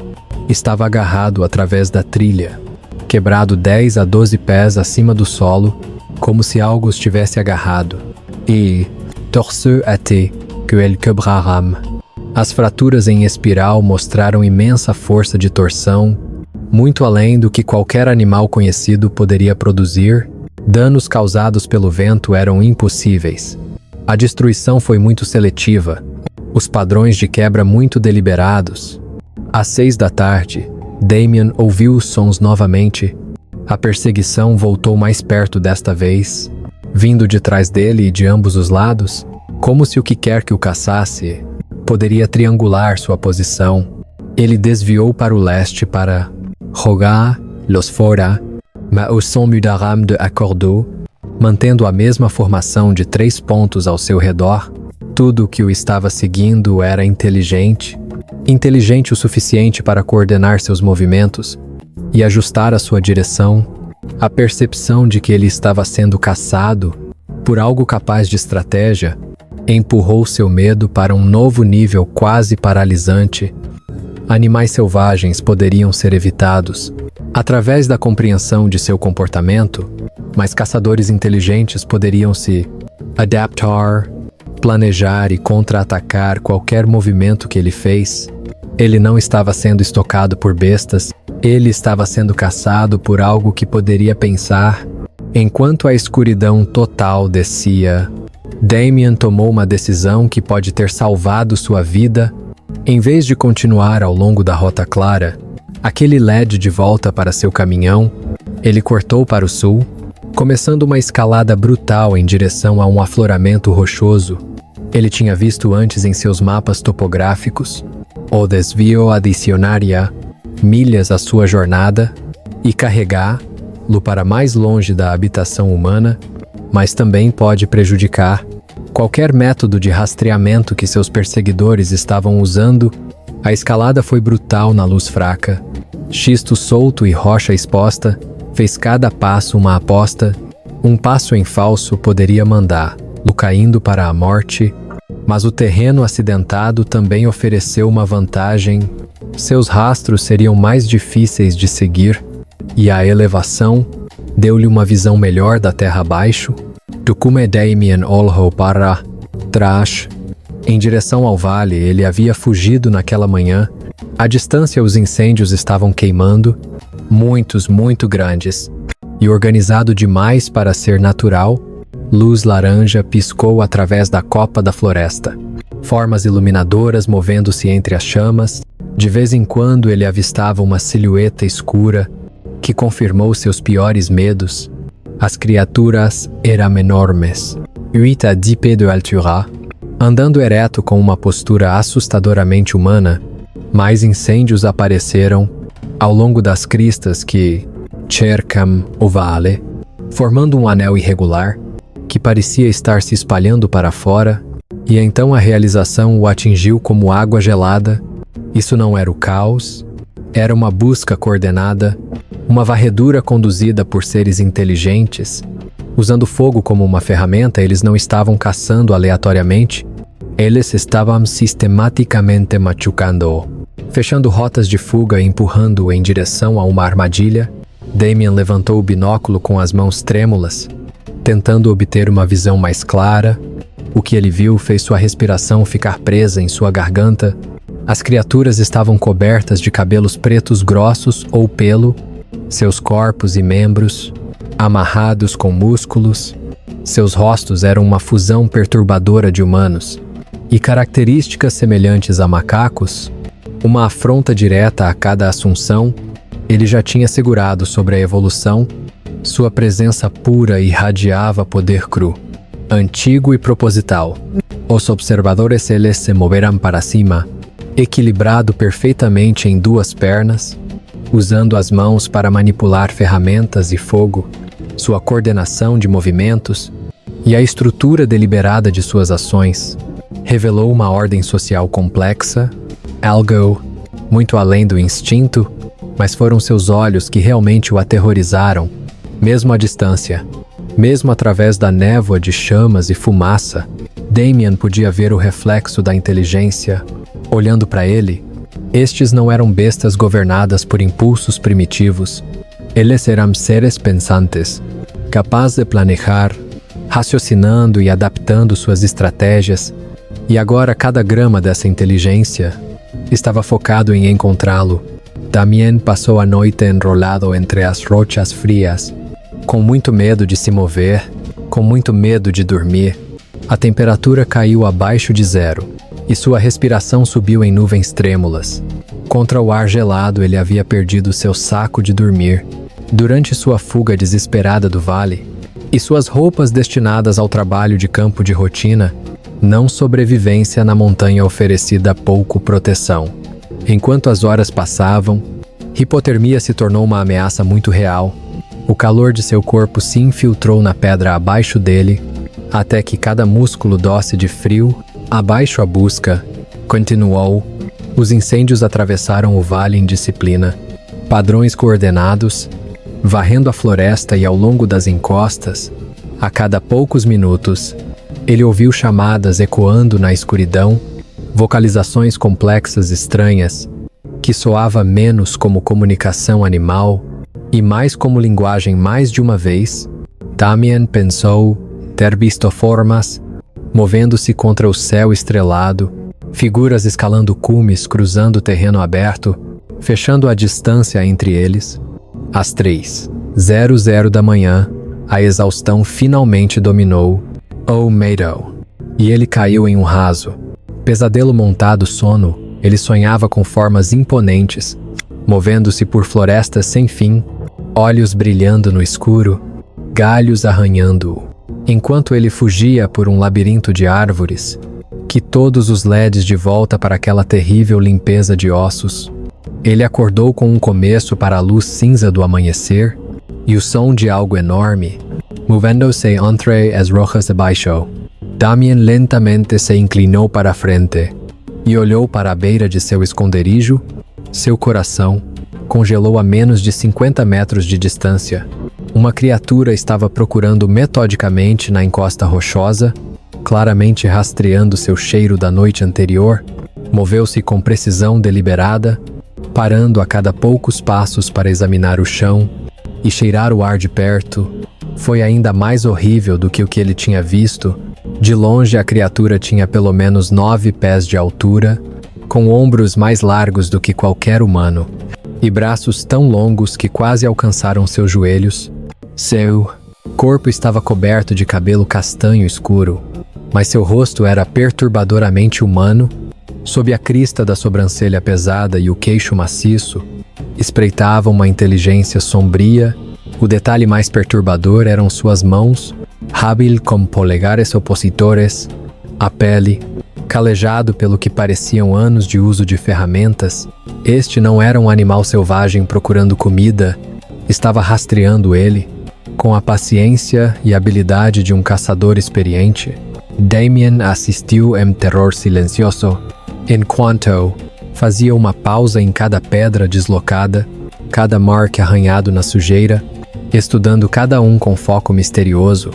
Estava agarrado através da trilha, quebrado 10 a 12 pés acima do solo, como se algo os tivesse agarrado. E torceu até que ele quebraram. As fraturas em espiral mostraram imensa força de torção, muito além do que qualquer animal conhecido poderia produzir. Danos causados pelo vento eram impossíveis. A destruição foi muito seletiva, os padrões de quebra muito deliberados. Às 6 da tarde, Damien ouviu os sons novamente. A perseguição voltou mais perto desta vez, vindo de trás dele e de ambos os lados, como se o que quer que o caçasse poderia triangular sua posição. Ele desviou para o leste para rogar los fora, mas o som mudaram de acordo, mantendo a mesma formação de 3 pontos ao seu redor. Tudo o que o estava seguindo era inteligente o suficiente para coordenar seus movimentos e ajustar a sua direção. A percepção de que ele estava sendo caçado por algo capaz de estratégia empurrou seu medo para um novo nível quase paralisante. Animais selvagens poderiam ser evitados através da compreensão de seu comportamento, mas caçadores inteligentes poderiam se adaptar, planejar e contra-atacar qualquer movimento que ele fez. Ele não estava sendo estocado por bestas, ele estava sendo caçado por algo que poderia pensar. Enquanto a escuridão total descia, Damien tomou uma decisão que pode ter salvado sua vida. Em vez de continuar ao longo da rota clara, aquele LED de volta para seu caminhão, ele cortou para o sul, começando uma escalada brutal em direção a um afloramento rochoso. Ele tinha visto antes em seus mapas topográficos o desvio adicionaria milhas à sua jornada e carregá-lo para mais longe da habitação humana, mas também pode prejudicar qualquer método de rastreamento que seus perseguidores estavam usando. A escalada foi brutal na luz fraca. Xisto solto e rocha exposta fez cada passo uma aposta. Um passo em falso poderia mandá-lo caindo para a morte, mas o terreno acidentado também ofereceu uma vantagem. Seus rastros seriam mais difíceis de seguir, e a elevação deu-lhe uma visão melhor da terra abaixo. Tucume Damien olhou para trás. Em direção ao vale, ele havia fugido naquela manhã. À distância, os incêndios estavam queimando, muitos, muito grandes, e organizado demais para ser natural. Luz laranja piscou através da copa da floresta. Formas iluminadoras movendo-se entre as chamas. De vez em quando ele avistava uma silhueta escura que confirmou seus piores medos. As criaturas eram enormes, 8 a 10 pés de altura, andando ereto com uma postura assustadoramente humana. Mais incêndios apareceram ao longo das cristas que cercam o vale, formando um anel irregular que parecia estar se espalhando para fora, e então a realização o atingiu como água gelada. Isso não era o caos, era uma busca coordenada, uma varredura conduzida por seres inteligentes. Usando fogo como uma ferramenta, eles não estavam caçando aleatoriamente, eles estavam sistematicamente machucando-o, fechando rotas de fuga e empurrando-o em direção a uma armadilha. Damien levantou o binóculo com as mãos trêmulas, tentando obter uma visão mais clara. O que ele viu fez sua respiração ficar presa em sua garganta. As criaturas estavam cobertas de cabelos pretos grossos ou pelo, seus corpos e membros amarrados com músculos. Seus rostos eram uma fusão perturbadora de humanos e características semelhantes a macacos, uma afronta direta a cada assunção. Ele já tinha segurado sobre a evolução. Sua presença pura irradiava poder cru, antigo e proposital. Os observadores eles se moveram para cima, equilibrado perfeitamente em 2 pernas, usando as mãos para manipular ferramentas e fogo. Sua coordenação de movimentos e a estrutura deliberada de suas ações revelou uma ordem social complexa, algo muito além do instinto. mas foram seus olhos que realmente o aterrorizaram, mesmo à distância. Mesmo através da névoa de chamas e fumaça, Damien podia ver o reflexo da inteligência. Olhando para ele, estes não eram bestas governadas por impulsos primitivos. Eles eram seres pensantes, capazes de planejar, raciocinando e adaptando suas estratégias, e agora cada grama dessa inteligência estava focado em encontrá-lo. Damien passou a noite enrolado entre as rochas frias, com muito medo de se mover, com muito medo de dormir. A temperatura caiu abaixo de zero, e sua respiração subiu em nuvens trêmulas. Contra o ar gelado, ele havia perdido seu saco de dormir durante sua fuga desesperada do vale, e suas roupas destinadas ao trabalho de campo de rotina, não sobrevivência na montanha oferecida pouco proteção. Enquanto as horas passavam, hipotermia se tornou uma ameaça muito real. O calor de seu corpo se infiltrou na pedra abaixo dele, até que cada músculo doce de frio, abaixo a busca, continuou. Os incêndios atravessaram o vale em disciplina, padrões coordenados, varrendo a floresta e ao longo das encostas. A cada poucos minutos, ele ouviu chamadas ecoando na escuridão, vocalizações complexas estranhas, que soava menos como comunicação animal e mais como linguagem mais de uma vez. Damien pensou ter visto formas movendo-se contra o céu estrelado, figuras escalando cumes cruzando o terreno aberto, fechando a distância entre eles. Às 3:00 da manhã, a exaustão finalmente dominou o Meadow, e ele caiu em um raso. Pesadelo montado sono, ele sonhava com formas imponentes, movendo-se por florestas sem fim, olhos brilhando no escuro, galhos arranhando-o. Enquanto ele fugia por um labirinto de árvores, que todos os LEDs de volta para aquela terrível limpeza de ossos, ele acordou com um começo para a luz cinza do amanhecer e o som de algo enorme, movendo-se entre as rochas abaixo. Damien lentamente se inclinou para a frente e olhou para a beira de seu esconderijo. Seu coração congelou a menos de 50 metros de distância. Uma criatura estava procurando metodicamente na encosta rochosa, claramente rastreando seu cheiro da noite anterior. Moveu-se com precisão deliberada, parando a cada poucos passos para examinar o chão e cheirar o ar de perto. Foi ainda mais horrível do que o que ele tinha visto. De longe, a criatura tinha pelo menos 9 pés de altura, com ombros mais largos do que qualquer humano, e braços tão longos que quase alcançaram seus joelhos. Seu corpo estava coberto de cabelo castanho escuro, mas seu rosto era perturbadoramente humano. Sob a crista da sobrancelha pesada e o queixo maciço, espreitava uma inteligência sombria. O detalhe mais perturbador eram suas mãos, hábil com polegares opositores, a pele, calejado pelo que pareciam anos de uso de ferramentas. Este não era um animal selvagem procurando comida, estava rastreando ele, com a paciência e habilidade de um caçador experiente. Damien assistiu em terror silencioso, enquanto fazia uma pausa em cada pedra deslocada, cada marco arranhado na sujeira, estudando cada um com foco misterioso,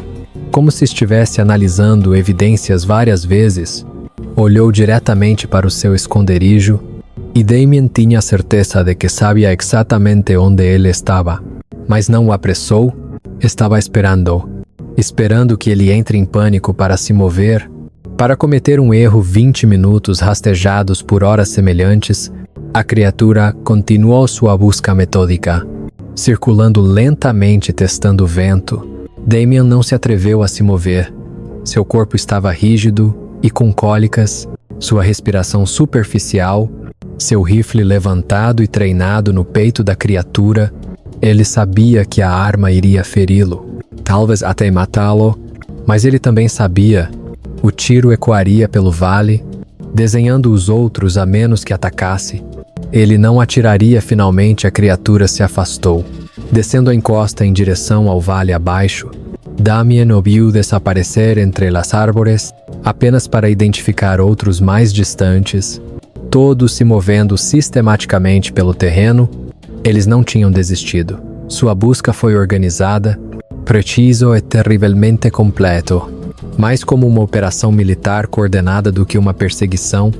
como se estivesse analisando evidências várias vezes. Olhou diretamente para o seu esconderijo, e Damien tinha a certeza de que sabia exatamente onde ele estava, mas não o apressou. Estava esperando que ele entre em pânico para se mover, para cometer um erro. 20 minutos rastejados por horas semelhantes, a criatura continuou sua busca metódica, circulando lentamente, testando o vento. Damien não se atreveu a se mover. Seu corpo estava rígido e com cólicas, sua respiração superficial, seu rifle levantado e treinado no peito da criatura. Ele sabia que a arma iria feri-lo, talvez até matá-lo, mas ele também sabia. O tiro ecoaria pelo vale, desenhando os outros a menos que atacasse. Ele não atiraria. Finalmente a criatura se afastou, descendo a encosta em direção ao vale abaixo. Damien o viu desaparecer entre as árvores, apenas para identificar outros mais distantes, todos se movendo sistematicamente pelo terreno, Eles não tinham desistido. Sua busca foi organizada, preciso e terrivelmente completo, mais como uma operação militar coordenada do que uma perseguição.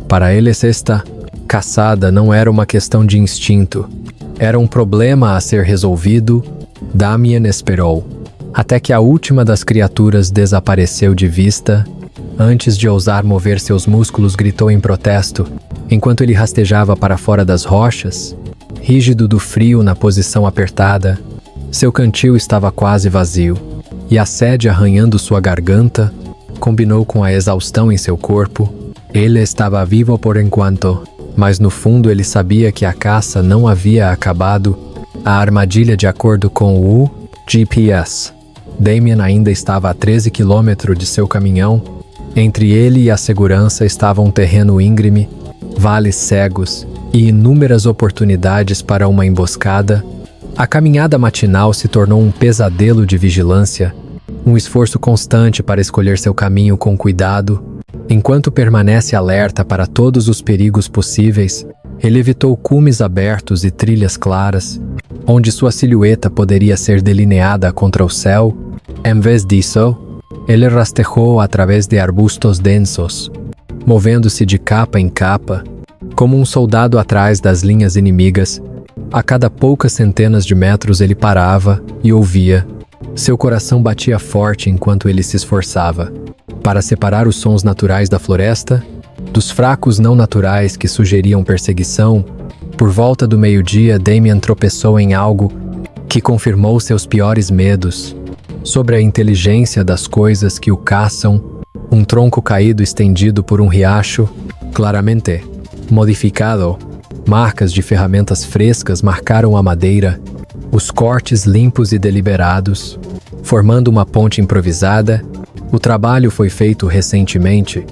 Para eles, esta caçada não era uma questão de instinto. Era um problema a ser resolvido. Damien esperou, até que a última das criaturas desapareceu de vista. Antes de ousar mover seus músculos, gritou em protesto, enquanto ele rastejava para fora das rochas, rígido do frio na posição apertada. Seu cantil estava quase vazio, e a sede arranhando sua garganta combinou com a exaustão em seu corpo. Ele estava vivo por enquanto, mas no fundo ele sabia que a caça não havia acabado. A armadilha, de acordo com o GPS. Damien ainda estava a 13 quilômetros de seu caminhão. Entre ele e a segurança estava um terreno íngreme, vales cegos e inúmeras oportunidades para uma emboscada. A caminhada matinal se tornou um pesadelo de vigilância, um esforço constante para escolher seu caminho com cuidado. Enquanto permanece alerta para todos os perigos possíveis, ele evitou cumes abertos e trilhas claras, onde sua silhueta poderia ser delineada contra o céu. Em vez disso, ele rastejou através de arbustos densos, movendo-se de capa em capa, como um soldado atrás das linhas inimigas. A cada poucas centenas de metros ele parava e ouvia. Seu coração batia forte enquanto ele se esforçava para separar os sons naturais da floresta dos fracos não naturais que sugeriam perseguição. Por volta do meio-dia, Damien tropeçou em algo que confirmou seus piores medos sobre a inteligência das coisas que o caçam. Um tronco caído estendido por um riacho, claramente modificado. Marcas de ferramentas frescas marcaram a madeira, os cortes limpos e deliberados, formando uma ponte improvisada. O trabalho foi feito recentemente,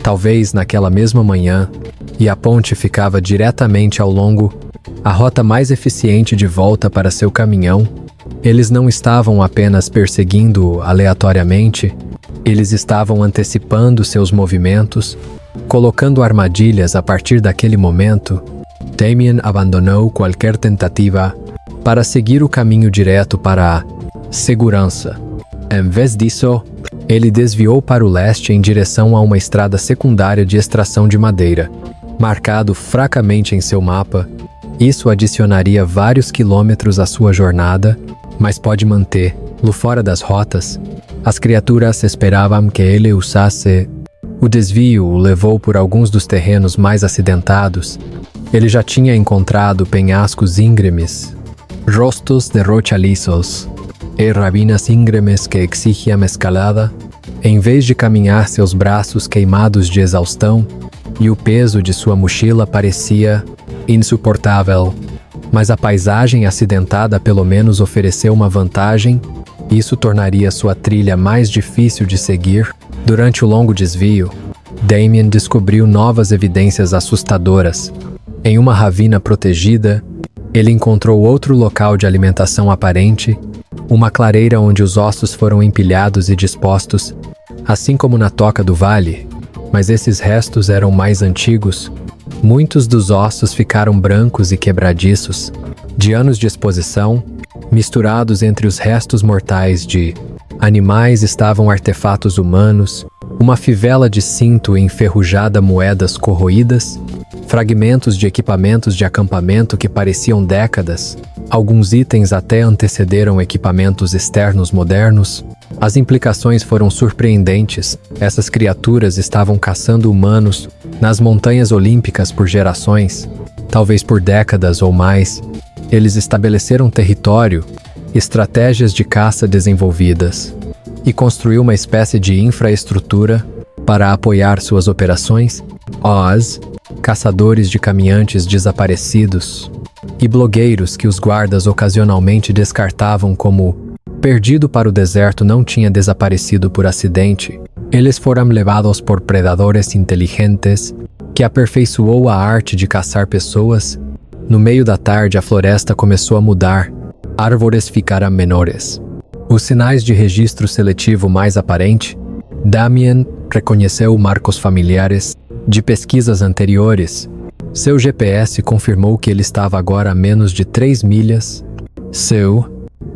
talvez naquela mesma manhã, e a ponte ficava diretamente ao longo, a rota mais eficiente de volta para seu caminhão. Eles não estavam apenas perseguindo-o aleatoriamente, eles estavam antecipando seus movimentos, colocando armadilhas a partir daquele momento. Damien abandonou qualquer tentativa para seguir o caminho direto para a segurança. Em vez disso, ele desviou para o leste em direção a uma estrada secundária de extração de madeira, marcado fracamente em seu mapa. Isso adicionaria vários quilômetros à sua jornada, mas pode mantê-lo fora das rotas. As criaturas esperavam que ele usasse. O desvio o levou por alguns dos terrenos mais acidentados. Ele já tinha encontrado penhascos íngremes, rostos de rocha lisos e rabinas íngremes que exigiam escalada. Em vez de caminhar, seus braços queimados de exaustão e o peso de sua mochila parecia insuportável. Mas a paisagem acidentada pelo menos ofereceu uma vantagem. Isso tornaria sua trilha mais difícil de seguir. Durante o longo desvio, Damien descobriu novas evidências assustadoras. Em uma ravina protegida, ele encontrou outro local de alimentação aparente, uma clareira onde os ossos foram empilhados e dispostos, assim como na toca do vale, mas esses restos eram mais antigos. Muitos dos ossos ficaram brancos e quebradiços, de anos de exposição. Misturados entre os restos mortais de animais estavam artefatos humanos, uma fivela de cinto enferrujada, moedas corroídas, fragmentos de equipamentos de acampamento que pareciam décadas. Alguns itens até antecederam equipamentos externos modernos. As implicações foram surpreendentes. Essas criaturas estavam caçando humanos nas montanhas olímpicas por gerações, talvez por décadas ou mais. Eles estabeleceram território, estratégias de caça desenvolvidas e construiu uma espécie de infraestrutura para apoiar suas operações. Os caçadores de caminhantes desaparecidos e blogueiros que os guardas ocasionalmente descartavam como perdido para o deserto não tinha desaparecido por acidente. Eles foram levados por predadores inteligentes que aperfeiçoou a arte de caçar pessoas. No meio da tarde, a floresta começou a mudar. Árvores ficaram menores. Os sinais de registro seletivo mais aparente. Damien reconheceu marcos familiares de pesquisas anteriores. Seu GPS confirmou que ele estava agora a menos de 3 milhas,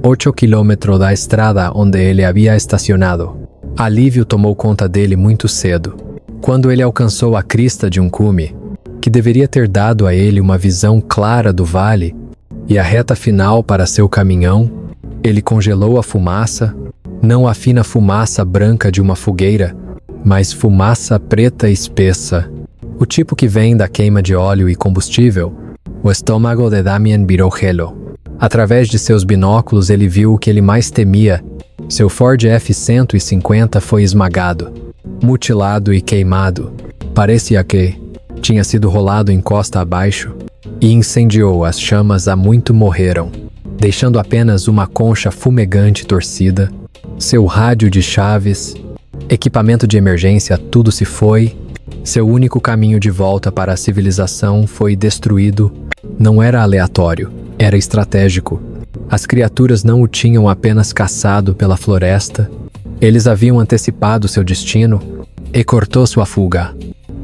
8 quilômetros da estrada onde ele havia estacionado. Alívio tomou conta dele muito cedo. Quando ele alcançou a crista de um cume, que deveria ter dado a ele uma visão clara do vale, e a reta final para seu caminhão, ele congelou a fumaça, não a fina fumaça branca de uma fogueira, mas fumaça preta espessa, o tipo que vem da queima de óleo e combustível. O estômago de Damien virou gelo. Através de seus binóculos ele viu o que ele mais temia. Seu Ford F-150 foi esmagado, mutilado e queimado. Parecia que tinha sido rolado em costa abaixo e incendiou. As chamas há muito morreram, deixando apenas uma concha fumegante torcida. Seu rádio de chaves, equipamento de emergência, tudo se foi. Seu único caminho de volta para a civilização foi destruído. Não era aleatório, era estratégico. As criaturas não o tinham apenas caçado pela floresta, eles haviam antecipado seu destino e cortou sua fuga.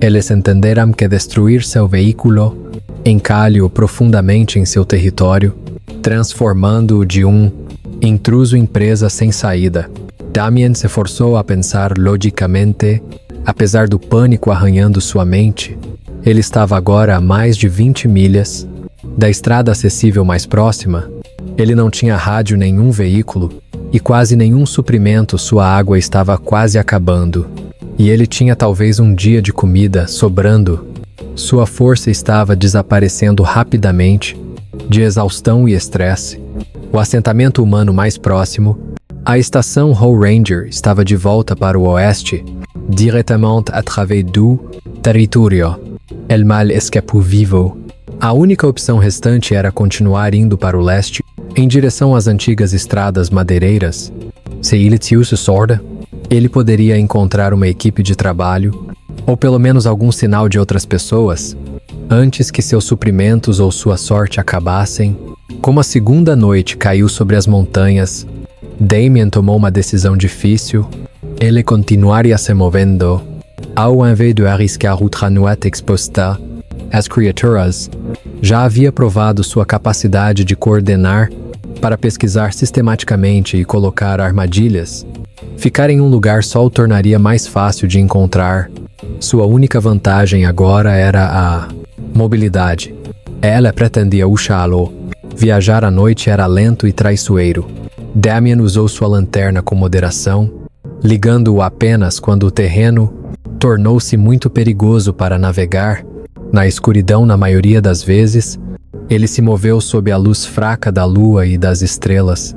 Eles entenderam que destruir seu veículo encalhou profundamente em seu território, transformando-o de um intruso em presa sem saída. Damien se forçou a pensar logicamente. Apesar do pânico arranhando sua mente, ele estava agora a mais de 20 milhas da estrada acessível mais próxima. Ele não tinha rádio, nenhum veículo e quase nenhum suprimento. Sua água estava quase acabando e ele tinha talvez um dia de comida sobrando. Sua força estava desaparecendo rapidamente, de exaustão e estresse. O assentamento humano mais próximo, a estação Howe Ranger, estava de volta para o oeste, diretamente à través do território. El mal escapou vivo. A única opção restante era continuar indo para o leste, em direção às antigas estradas madeireiras. Se ele se sorda, ele poderia encontrar uma equipe de trabalho, ou pelo menos algum sinal de outras pessoas, antes que seus suprimentos ou sua sorte acabassem. Como a segunda noite caiu sobre as montanhas, Damien tomou uma decisão difícil. Ele continuaria se movendo, ao invés de arriscar outra noite exposta. As criaturas já havia provado sua capacidade de coordenar para pesquisar sistematicamente e colocar armadilhas. Ficar em um lugar só o tornaria mais fácil de encontrar. Sua única vantagem agora era a mobilidade. Ela pretendia usá-lo. Viajar à noite era lento e traiçoeiro. Damien usou sua lanterna com moderação, ligando-o apenas quando o terreno tornou-se muito perigoso para navegar. Na escuridão, na maioria das vezes, ele se moveu sob a luz fraca da lua e das estrelas,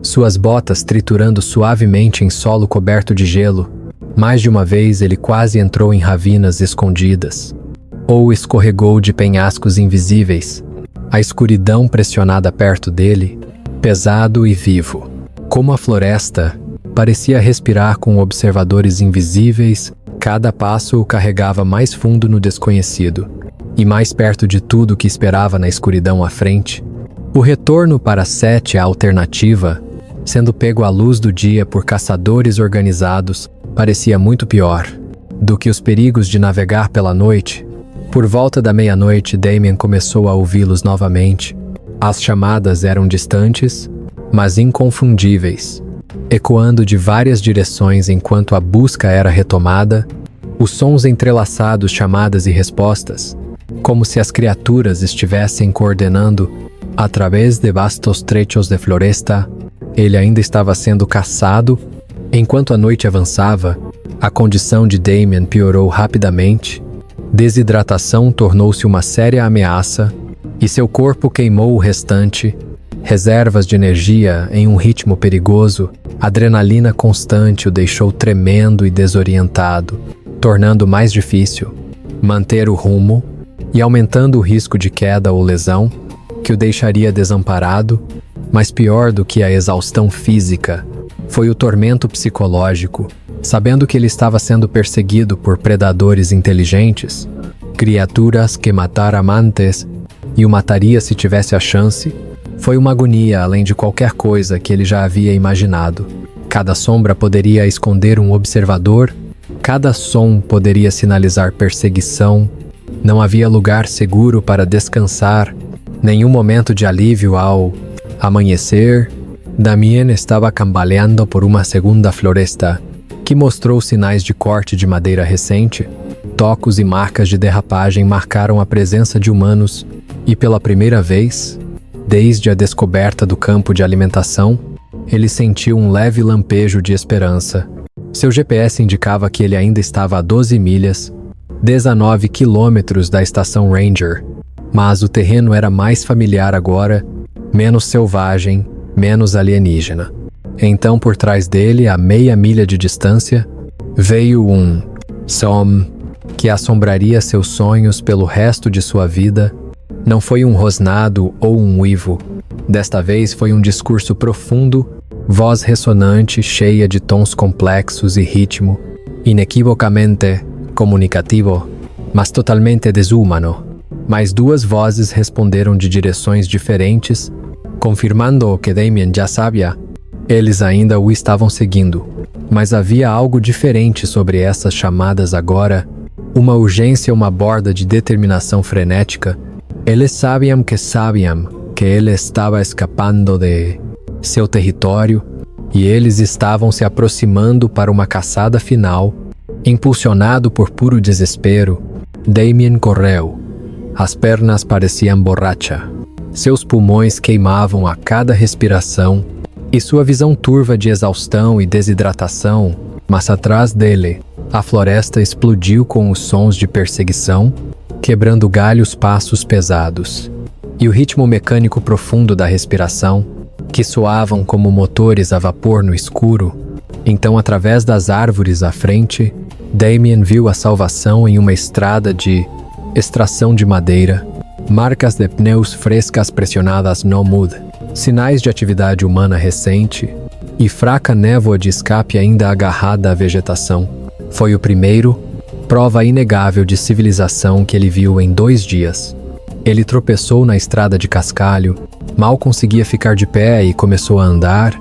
suas botas triturando suavemente em solo coberto de gelo. Mais de uma vez ele quase entrou em ravinas escondidas, ou escorregou de penhascos invisíveis. A escuridão pressionada perto dele, pesado e vivo. Como a floresta, parecia respirar com observadores invisíveis. Cada passo o carregava mais fundo no desconhecido, e mais perto de tudo que esperava na escuridão à frente. O retorno para Sete, a alternativa, sendo pego à luz do dia por caçadores organizados, parecia muito pior do que os perigos de navegar pela noite. Por volta da meia-noite, Damien começou a ouvi-los novamente. As chamadas eram distantes, mas inconfundíveis, ecoando de várias direções enquanto a busca era retomada, os sons entrelaçados, chamadas e respostas, como se as criaturas estivessem coordenando através de vastos trechos de floresta. Ele ainda estava sendo caçado. Enquanto a noite avançava, a condição de Damien piorou rapidamente. Desidratação tornou-se uma séria ameaça, e seu corpo queimou o restante. Reservas de energia em um ritmo perigoso, adrenalina constante o deixou tremendo e desorientado, tornando mais difícil manter o rumo e aumentando o risco de queda ou lesão, que o deixaria desamparado. Mas pior do que a exaustão física foi o tormento psicológico, sabendo que ele estava sendo perseguido por predadores inteligentes, criaturas que mataram antes e o mataria se tivesse a chance. Foi uma agonia além de qualquer coisa que ele já havia imaginado. Cada sombra poderia esconder um observador, cada som poderia sinalizar perseguição. Não havia lugar seguro para descansar, nenhum momento de alívio ao amanhecer. Damien estava cambaleando por uma segunda floresta, que mostrou sinais de corte de madeira recente. Tocos e marcas de derrapagem marcaram a presença de humanos e, pela primeira vez, desde a descoberta do campo de alimentação, ele sentiu um leve lampejo de esperança. Seu GPS indicava que ele ainda estava a 12 milhas, 19 quilômetros da estação Ranger, mas o terreno era mais familiar agora, menos selvagem, menos alienígena. Então, por trás dele, a meia milha de distância, veio um som que assombraria seus sonhos pelo resto de sua vida. Não foi um rosnado ou um uivo. Desta vez foi um discurso profundo, voz ressonante, cheia de tons complexos e ritmo, inequivocamente comunicativo, mas totalmente desumano. Mais duas vozes responderam de direções diferentes, confirmando o que Damien já sabia. Eles ainda o estavam seguindo, mas havia algo diferente sobre essas chamadas agora, uma urgência, uma borda de determinação frenética. Eles sabiam que ele estava escapando de seu território e eles estavam se aproximando para uma caçada final. Impulsionado por puro desespero, Damien correu. As pernas pareciam borracha. Seus pulmões queimavam a cada respiração e sua visão turva de exaustão e desidratação, mas atrás dele, a floresta explodiu com os sons de perseguição, quebrando galhos passos pesados, e o ritmo mecânico profundo da respiração, que soavam como motores a vapor no escuro. Então, através das árvores à frente, Damien viu a salvação em uma estrada de extração de madeira, marcas de pneus frescas pressionadas no mud, sinais de atividade humana recente e fraca névoa de escape ainda agarrada à vegetação. Foi o primeiro, prova inegável de civilização que ele viu em 2 dias. Ele tropeçou na estrada de cascalho, mal conseguia ficar de pé e começou a andar.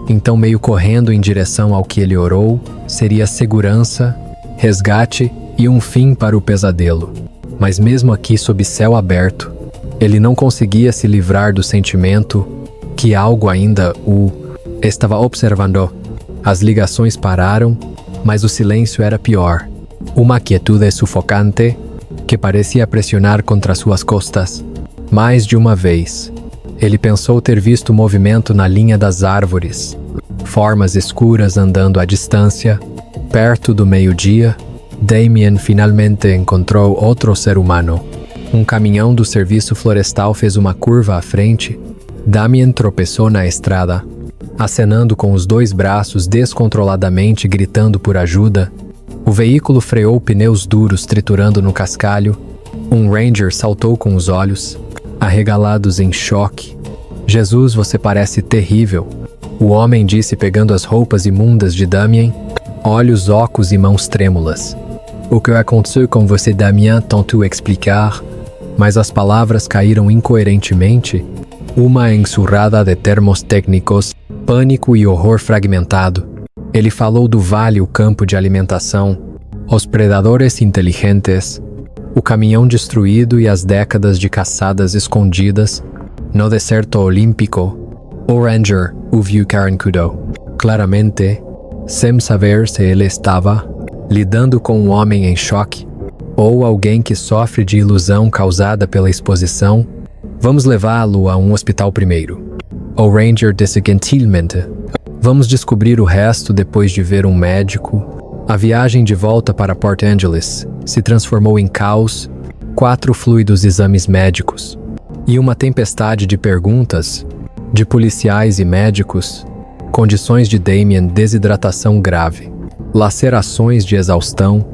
Então, meio correndo em direção ao que ele orou, seria segurança, resgate e um fim para o pesadelo. Mas mesmo aqui sob céu aberto, ele não conseguia se livrar do sentimento que algo ainda o estava observando. As ligações pararam, mas o silêncio era pior. Uma quietude sufocante que parecia pressionar contra suas costas. Mais de uma vez, ele pensou ter visto movimento na linha das árvores, formas escuras andando à distância. Perto do meio-dia, Damien finalmente encontrou outro ser humano. Um caminhão do serviço florestal fez uma curva à frente. Damien tropeçou na estrada, acenando com os 2 braços descontroladamente, gritando por ajuda. O veículo freou, pneus duros triturando no cascalho. Um Ranger saltou com os olhos arregalados em choque. "Jesus, você parece terrível", o homem disse, pegando as roupas imundas de Damien, olhos ocos e mãos trêmulas. "O que aconteceu com você, Damien?", tentou explicar, mas as palavras caíram incoerentemente, uma enxurrada de termos técnicos, pânico e horror fragmentado. Ele falou do vale, o campo de alimentação, os predadores inteligentes, o caminhão destruído e as décadas de caçadas escondidas no deserto olímpico. O Ranger o viu carrancudo, claramente, sem saber se ele estava lidando com um homem em choque ou alguém que sofre de ilusão causada pela exposição. "Vamos levá-lo a um hospital primeiro", o Ranger disse gentilmente. "Vamos descobrir o resto depois de ver um médico." A viagem de volta para Port Angeles se transformou em caos, 4 fluidos exames médicos e uma tempestade de perguntas de policiais e médicos. Condições de Damien: desidratação grave, lacerações de exaustão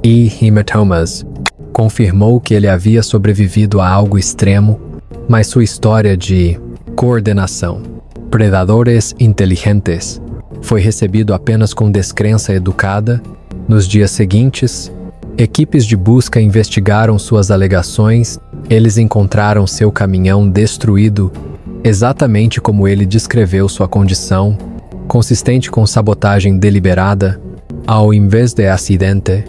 e hematomas. Confirmou que ele havia sobrevivido a algo extremo, mas sua história de coordenação, predadores inteligentes, foi recebido apenas com descrença educada. Nos dias seguintes, equipes de busca investigaram suas alegações. Eles encontraram seu caminhão destruído, exatamente como ele descreveu sua condição, consistente com sabotagem deliberada, ao invés de acidente.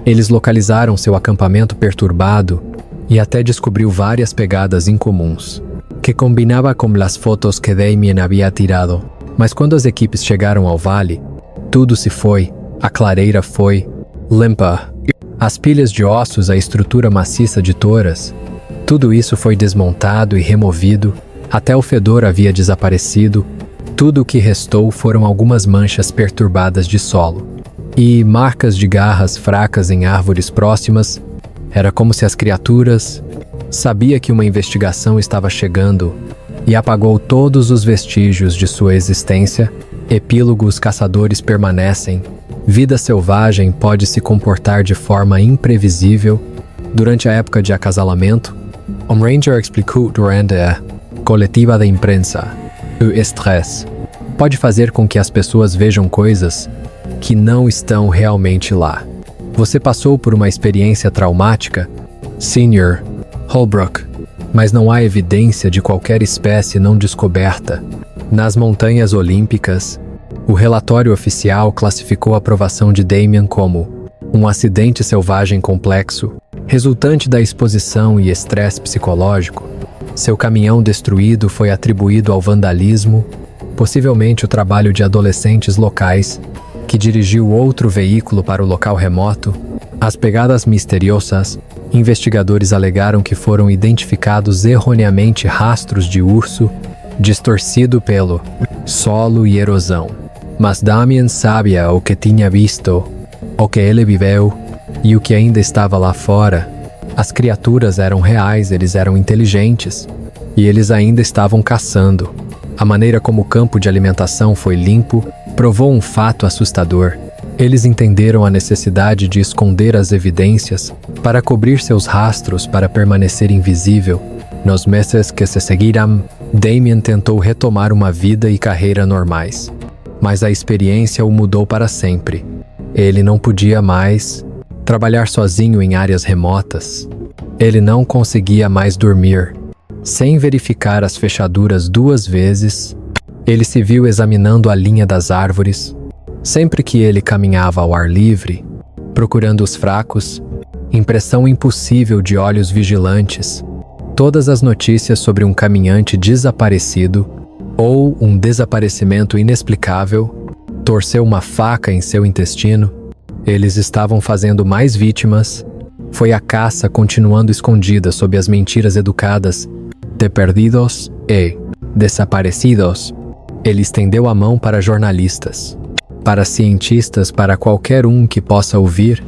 Eles localizaram seu acampamento perturbado e até descobriu várias pegadas incomuns, que combinava com as fotos que Damien havia tirado. Mas quando as equipes chegaram ao vale, tudo se foi, a clareira foi limpa. As pilhas de ossos, a estrutura maciça de toras, tudo isso foi desmontado e removido, até o fedor havia desaparecido. Tudo o que restou foram algumas manchas perturbadas de solo e marcas de garras fracas em árvores próximas. Era como se as criaturas sabia que uma investigação estava chegando e apagou todos os vestígios de sua existência. Epílogo: os caçadores permanecem. Vida selvagem pode se comportar de forma imprevisível. Durante a época de acasalamento, um ranger explicou durante a coletiva de imprensa: o estresse pode fazer com que as pessoas vejam coisas que não estão realmente lá. Você passou por uma experiência traumática, Sr. Holbrook, mas não há evidência de qualquer espécie não descoberta. Nas Montanhas Olímpicas, o relatório oficial classificou a aprovação de Damien como um acidente selvagem complexo, resultante da exposição e estresse psicológico. Seu caminhão destruído foi atribuído ao vandalismo, possivelmente o trabalho de adolescentes locais, que dirigiu outro veículo para o local remoto. As pegadas misteriosas, investigadores alegaram que foram identificados erroneamente rastros de urso, distorcido pelo solo e erosão. Mas Damien sabia o que tinha visto, o que ele viveu e o que ainda estava lá fora. As criaturas eram reais, eles eram inteligentes e eles ainda estavam caçando. A maneira como o campo de alimentação foi limpo provou um fato assustador. Eles entenderam a necessidade de esconder as evidências para cobrir seus rastros para permanecer invisível. Nos meses que se seguiram, Damien tentou retomar uma vida e carreira normais, mas a experiência o mudou para sempre. Ele não podia mais trabalhar sozinho em áreas remotas. Ele não conseguia mais dormir sem verificar as fechaduras 2 vezes. Ele se viu examinando a linha das árvores sempre que ele caminhava ao ar livre, procurando os fracos, impressão impossível de olhos vigilantes. Todas as notícias sobre um caminhante desaparecido ou um desaparecimento inexplicável torceu uma faca em seu intestino. Eles estavam fazendo mais vítimas. Foi a caça continuando escondida sob as mentiras educadas de perdidos e desaparecidos. Ele estendeu a mão para jornalistas, para cientistas, para qualquer um que possa ouvir,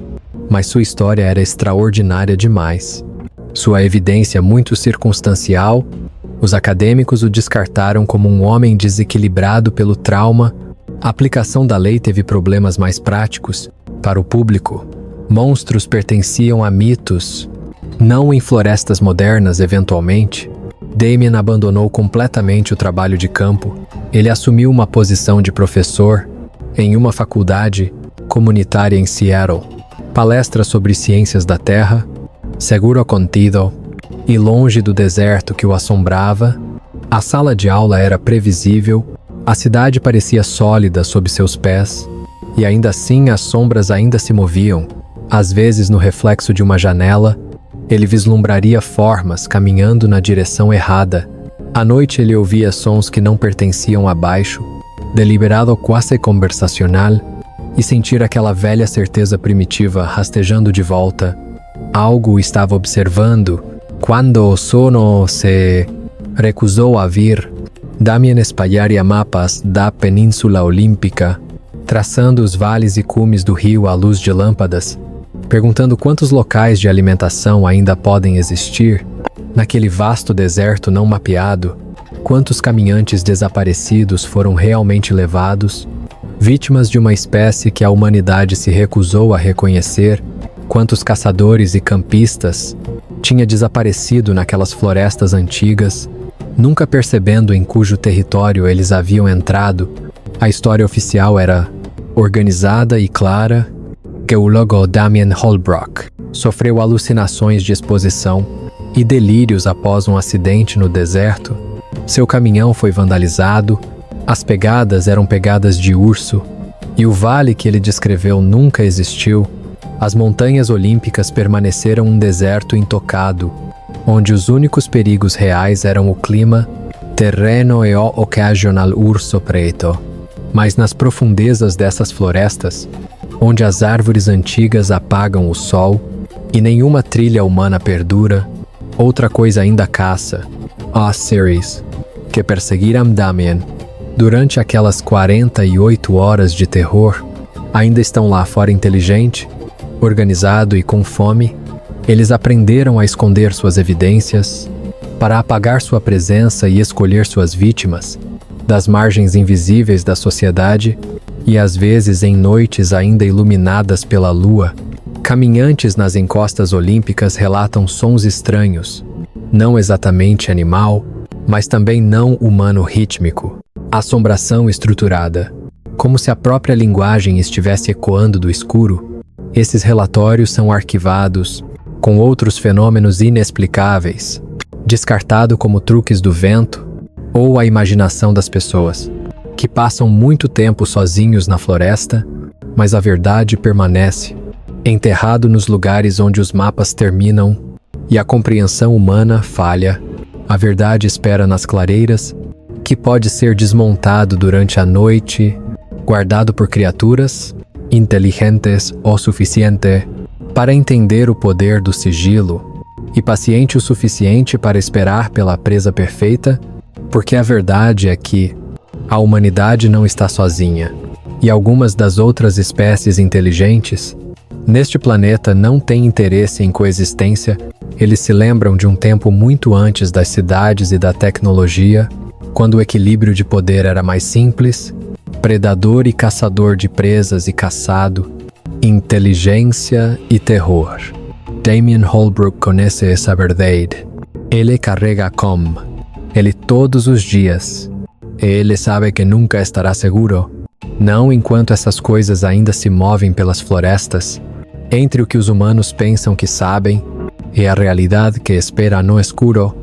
mas sua história era extraordinária demais. Sua evidência muito circunstancial. Os acadêmicos o descartaram como um homem desequilibrado pelo trauma. A aplicação da lei teve problemas mais práticos. Para o público, monstros pertenciam a mitos, não em florestas modernas, eventualmente. Damien abandonou completamente o trabalho de campo. Ele assumiu uma posição de professor em uma faculdade comunitária em Seattle. Palestras sobre ciências da terra, seguro contido e longe do deserto que o assombrava. A sala de aula era previsível, a cidade parecia sólida sob seus pés, e ainda assim as sombras ainda se moviam. Às vezes, no reflexo de uma janela, ele vislumbraria formas caminhando na direção errada. À noite ele ouvia sons que não pertenciam a baixo, deliberado quase conversacional, e sentir aquela velha certeza primitiva rastejando de volta. Algo o estava observando. Quando o sono se recusou a vir, Damien espalharia mapas da Península Olímpica, traçando os vales e cumes do rio à luz de lâmpadas, perguntando quantos locais de alimentação ainda podem existir naquele vasto deserto não mapeado, quantos caminhantes desaparecidos foram realmente levados, vítimas de uma espécie que a humanidade se recusou a reconhecer, quantos caçadores e campistas tinha desaparecido naquelas florestas antigas, nunca percebendo em cujo território eles haviam entrado. A história oficial era organizada e clara. Geólogo Damien Holbrook sofreu alucinações de exposição e delírios após um acidente no deserto. Seu caminhão foi vandalizado, as pegadas eram pegadas de urso, e o vale que ele descreveu nunca existiu. As montanhas olímpicas permaneceram um deserto intocado, onde os únicos perigos reais eram o clima, terreno e o occasional urso preto. Mas nas profundezas dessas florestas, onde as árvores antigas apagam o sol e nenhuma trilha humana perdura, outra coisa ainda caça, Osiris, que perseguiram Damien. Durante aquelas 48 horas de terror, ainda estão lá fora inteligente, organizado e com fome. Eles aprenderam a esconder suas evidências, para apagar sua presença e escolher suas vítimas, das margens invisíveis da sociedade e às vezes em noites ainda iluminadas pela lua. Caminhantes nas encostas olímpicas relatam sons estranhos, não exatamente animal, mas também não humano rítmico. Assombração estruturada, como se a própria linguagem estivesse ecoando do escuro. Esses relatórios são arquivados, com outros fenômenos inexplicáveis, descartado como truques do vento ou a imaginação das pessoas, que passam muito tempo sozinhos na floresta, mas a verdade permanece, enterrado nos lugares onde os mapas terminam e a compreensão humana falha. A verdade espera nas clareiras, que pode ser desmontado durante a noite, guardado por criaturas inteligentes o suficiente para entender o poder do sigilo e paciente o suficiente para esperar pela presa perfeita, porque a verdade é que a humanidade não está sozinha e algumas das outras espécies inteligentes neste planeta não têm interesse em coexistência. Eles se lembram de um tempo muito antes das cidades e da tecnologia, quando o equilíbrio de poder era mais simples, predador e caçador de presas e caçado, inteligência e terror. Damien Holbrook conhece essa verdade. Ele carrega com ele todos os dias. Ele sabe que nunca estará seguro, não enquanto essas coisas ainda se movem pelas florestas, entre o que os humanos pensam que sabem e a realidade que espera no escuro.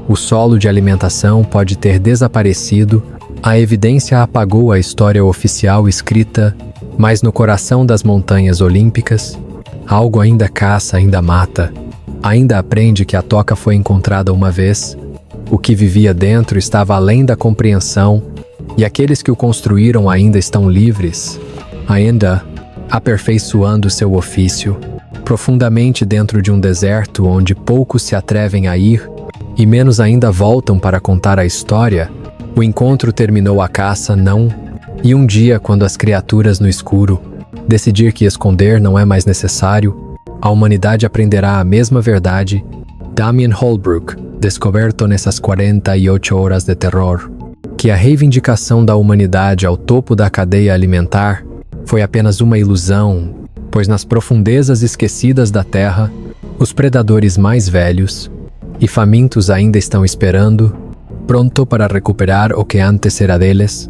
O solo de alimentação pode ter desaparecido, a evidência apagou a história oficial escrita, mas no coração das montanhas olímpicas, algo ainda caça, ainda mata, ainda aprende que a toca foi encontrada uma vez, o que vivia dentro estava além da compreensão, e aqueles que o construíram ainda estão livres, ainda aperfeiçoando seu ofício, profundamente dentro de um deserto onde poucos se atrevem a ir, e menos ainda voltam para contar a história. O encontro terminou a caça, não, e um dia, quando as criaturas no escuro decidir que esconder não é mais necessário, a humanidade aprenderá a mesma verdade. Damien Holbrook, descoberto nessas 48 horas de terror, que a reivindicação da humanidade ao topo da cadeia alimentar foi apenas uma ilusão, pois nas profundezas esquecidas da terra, os predadores mais velhos e famintos ainda estão esperando, pronto para recuperar o que antes era deles.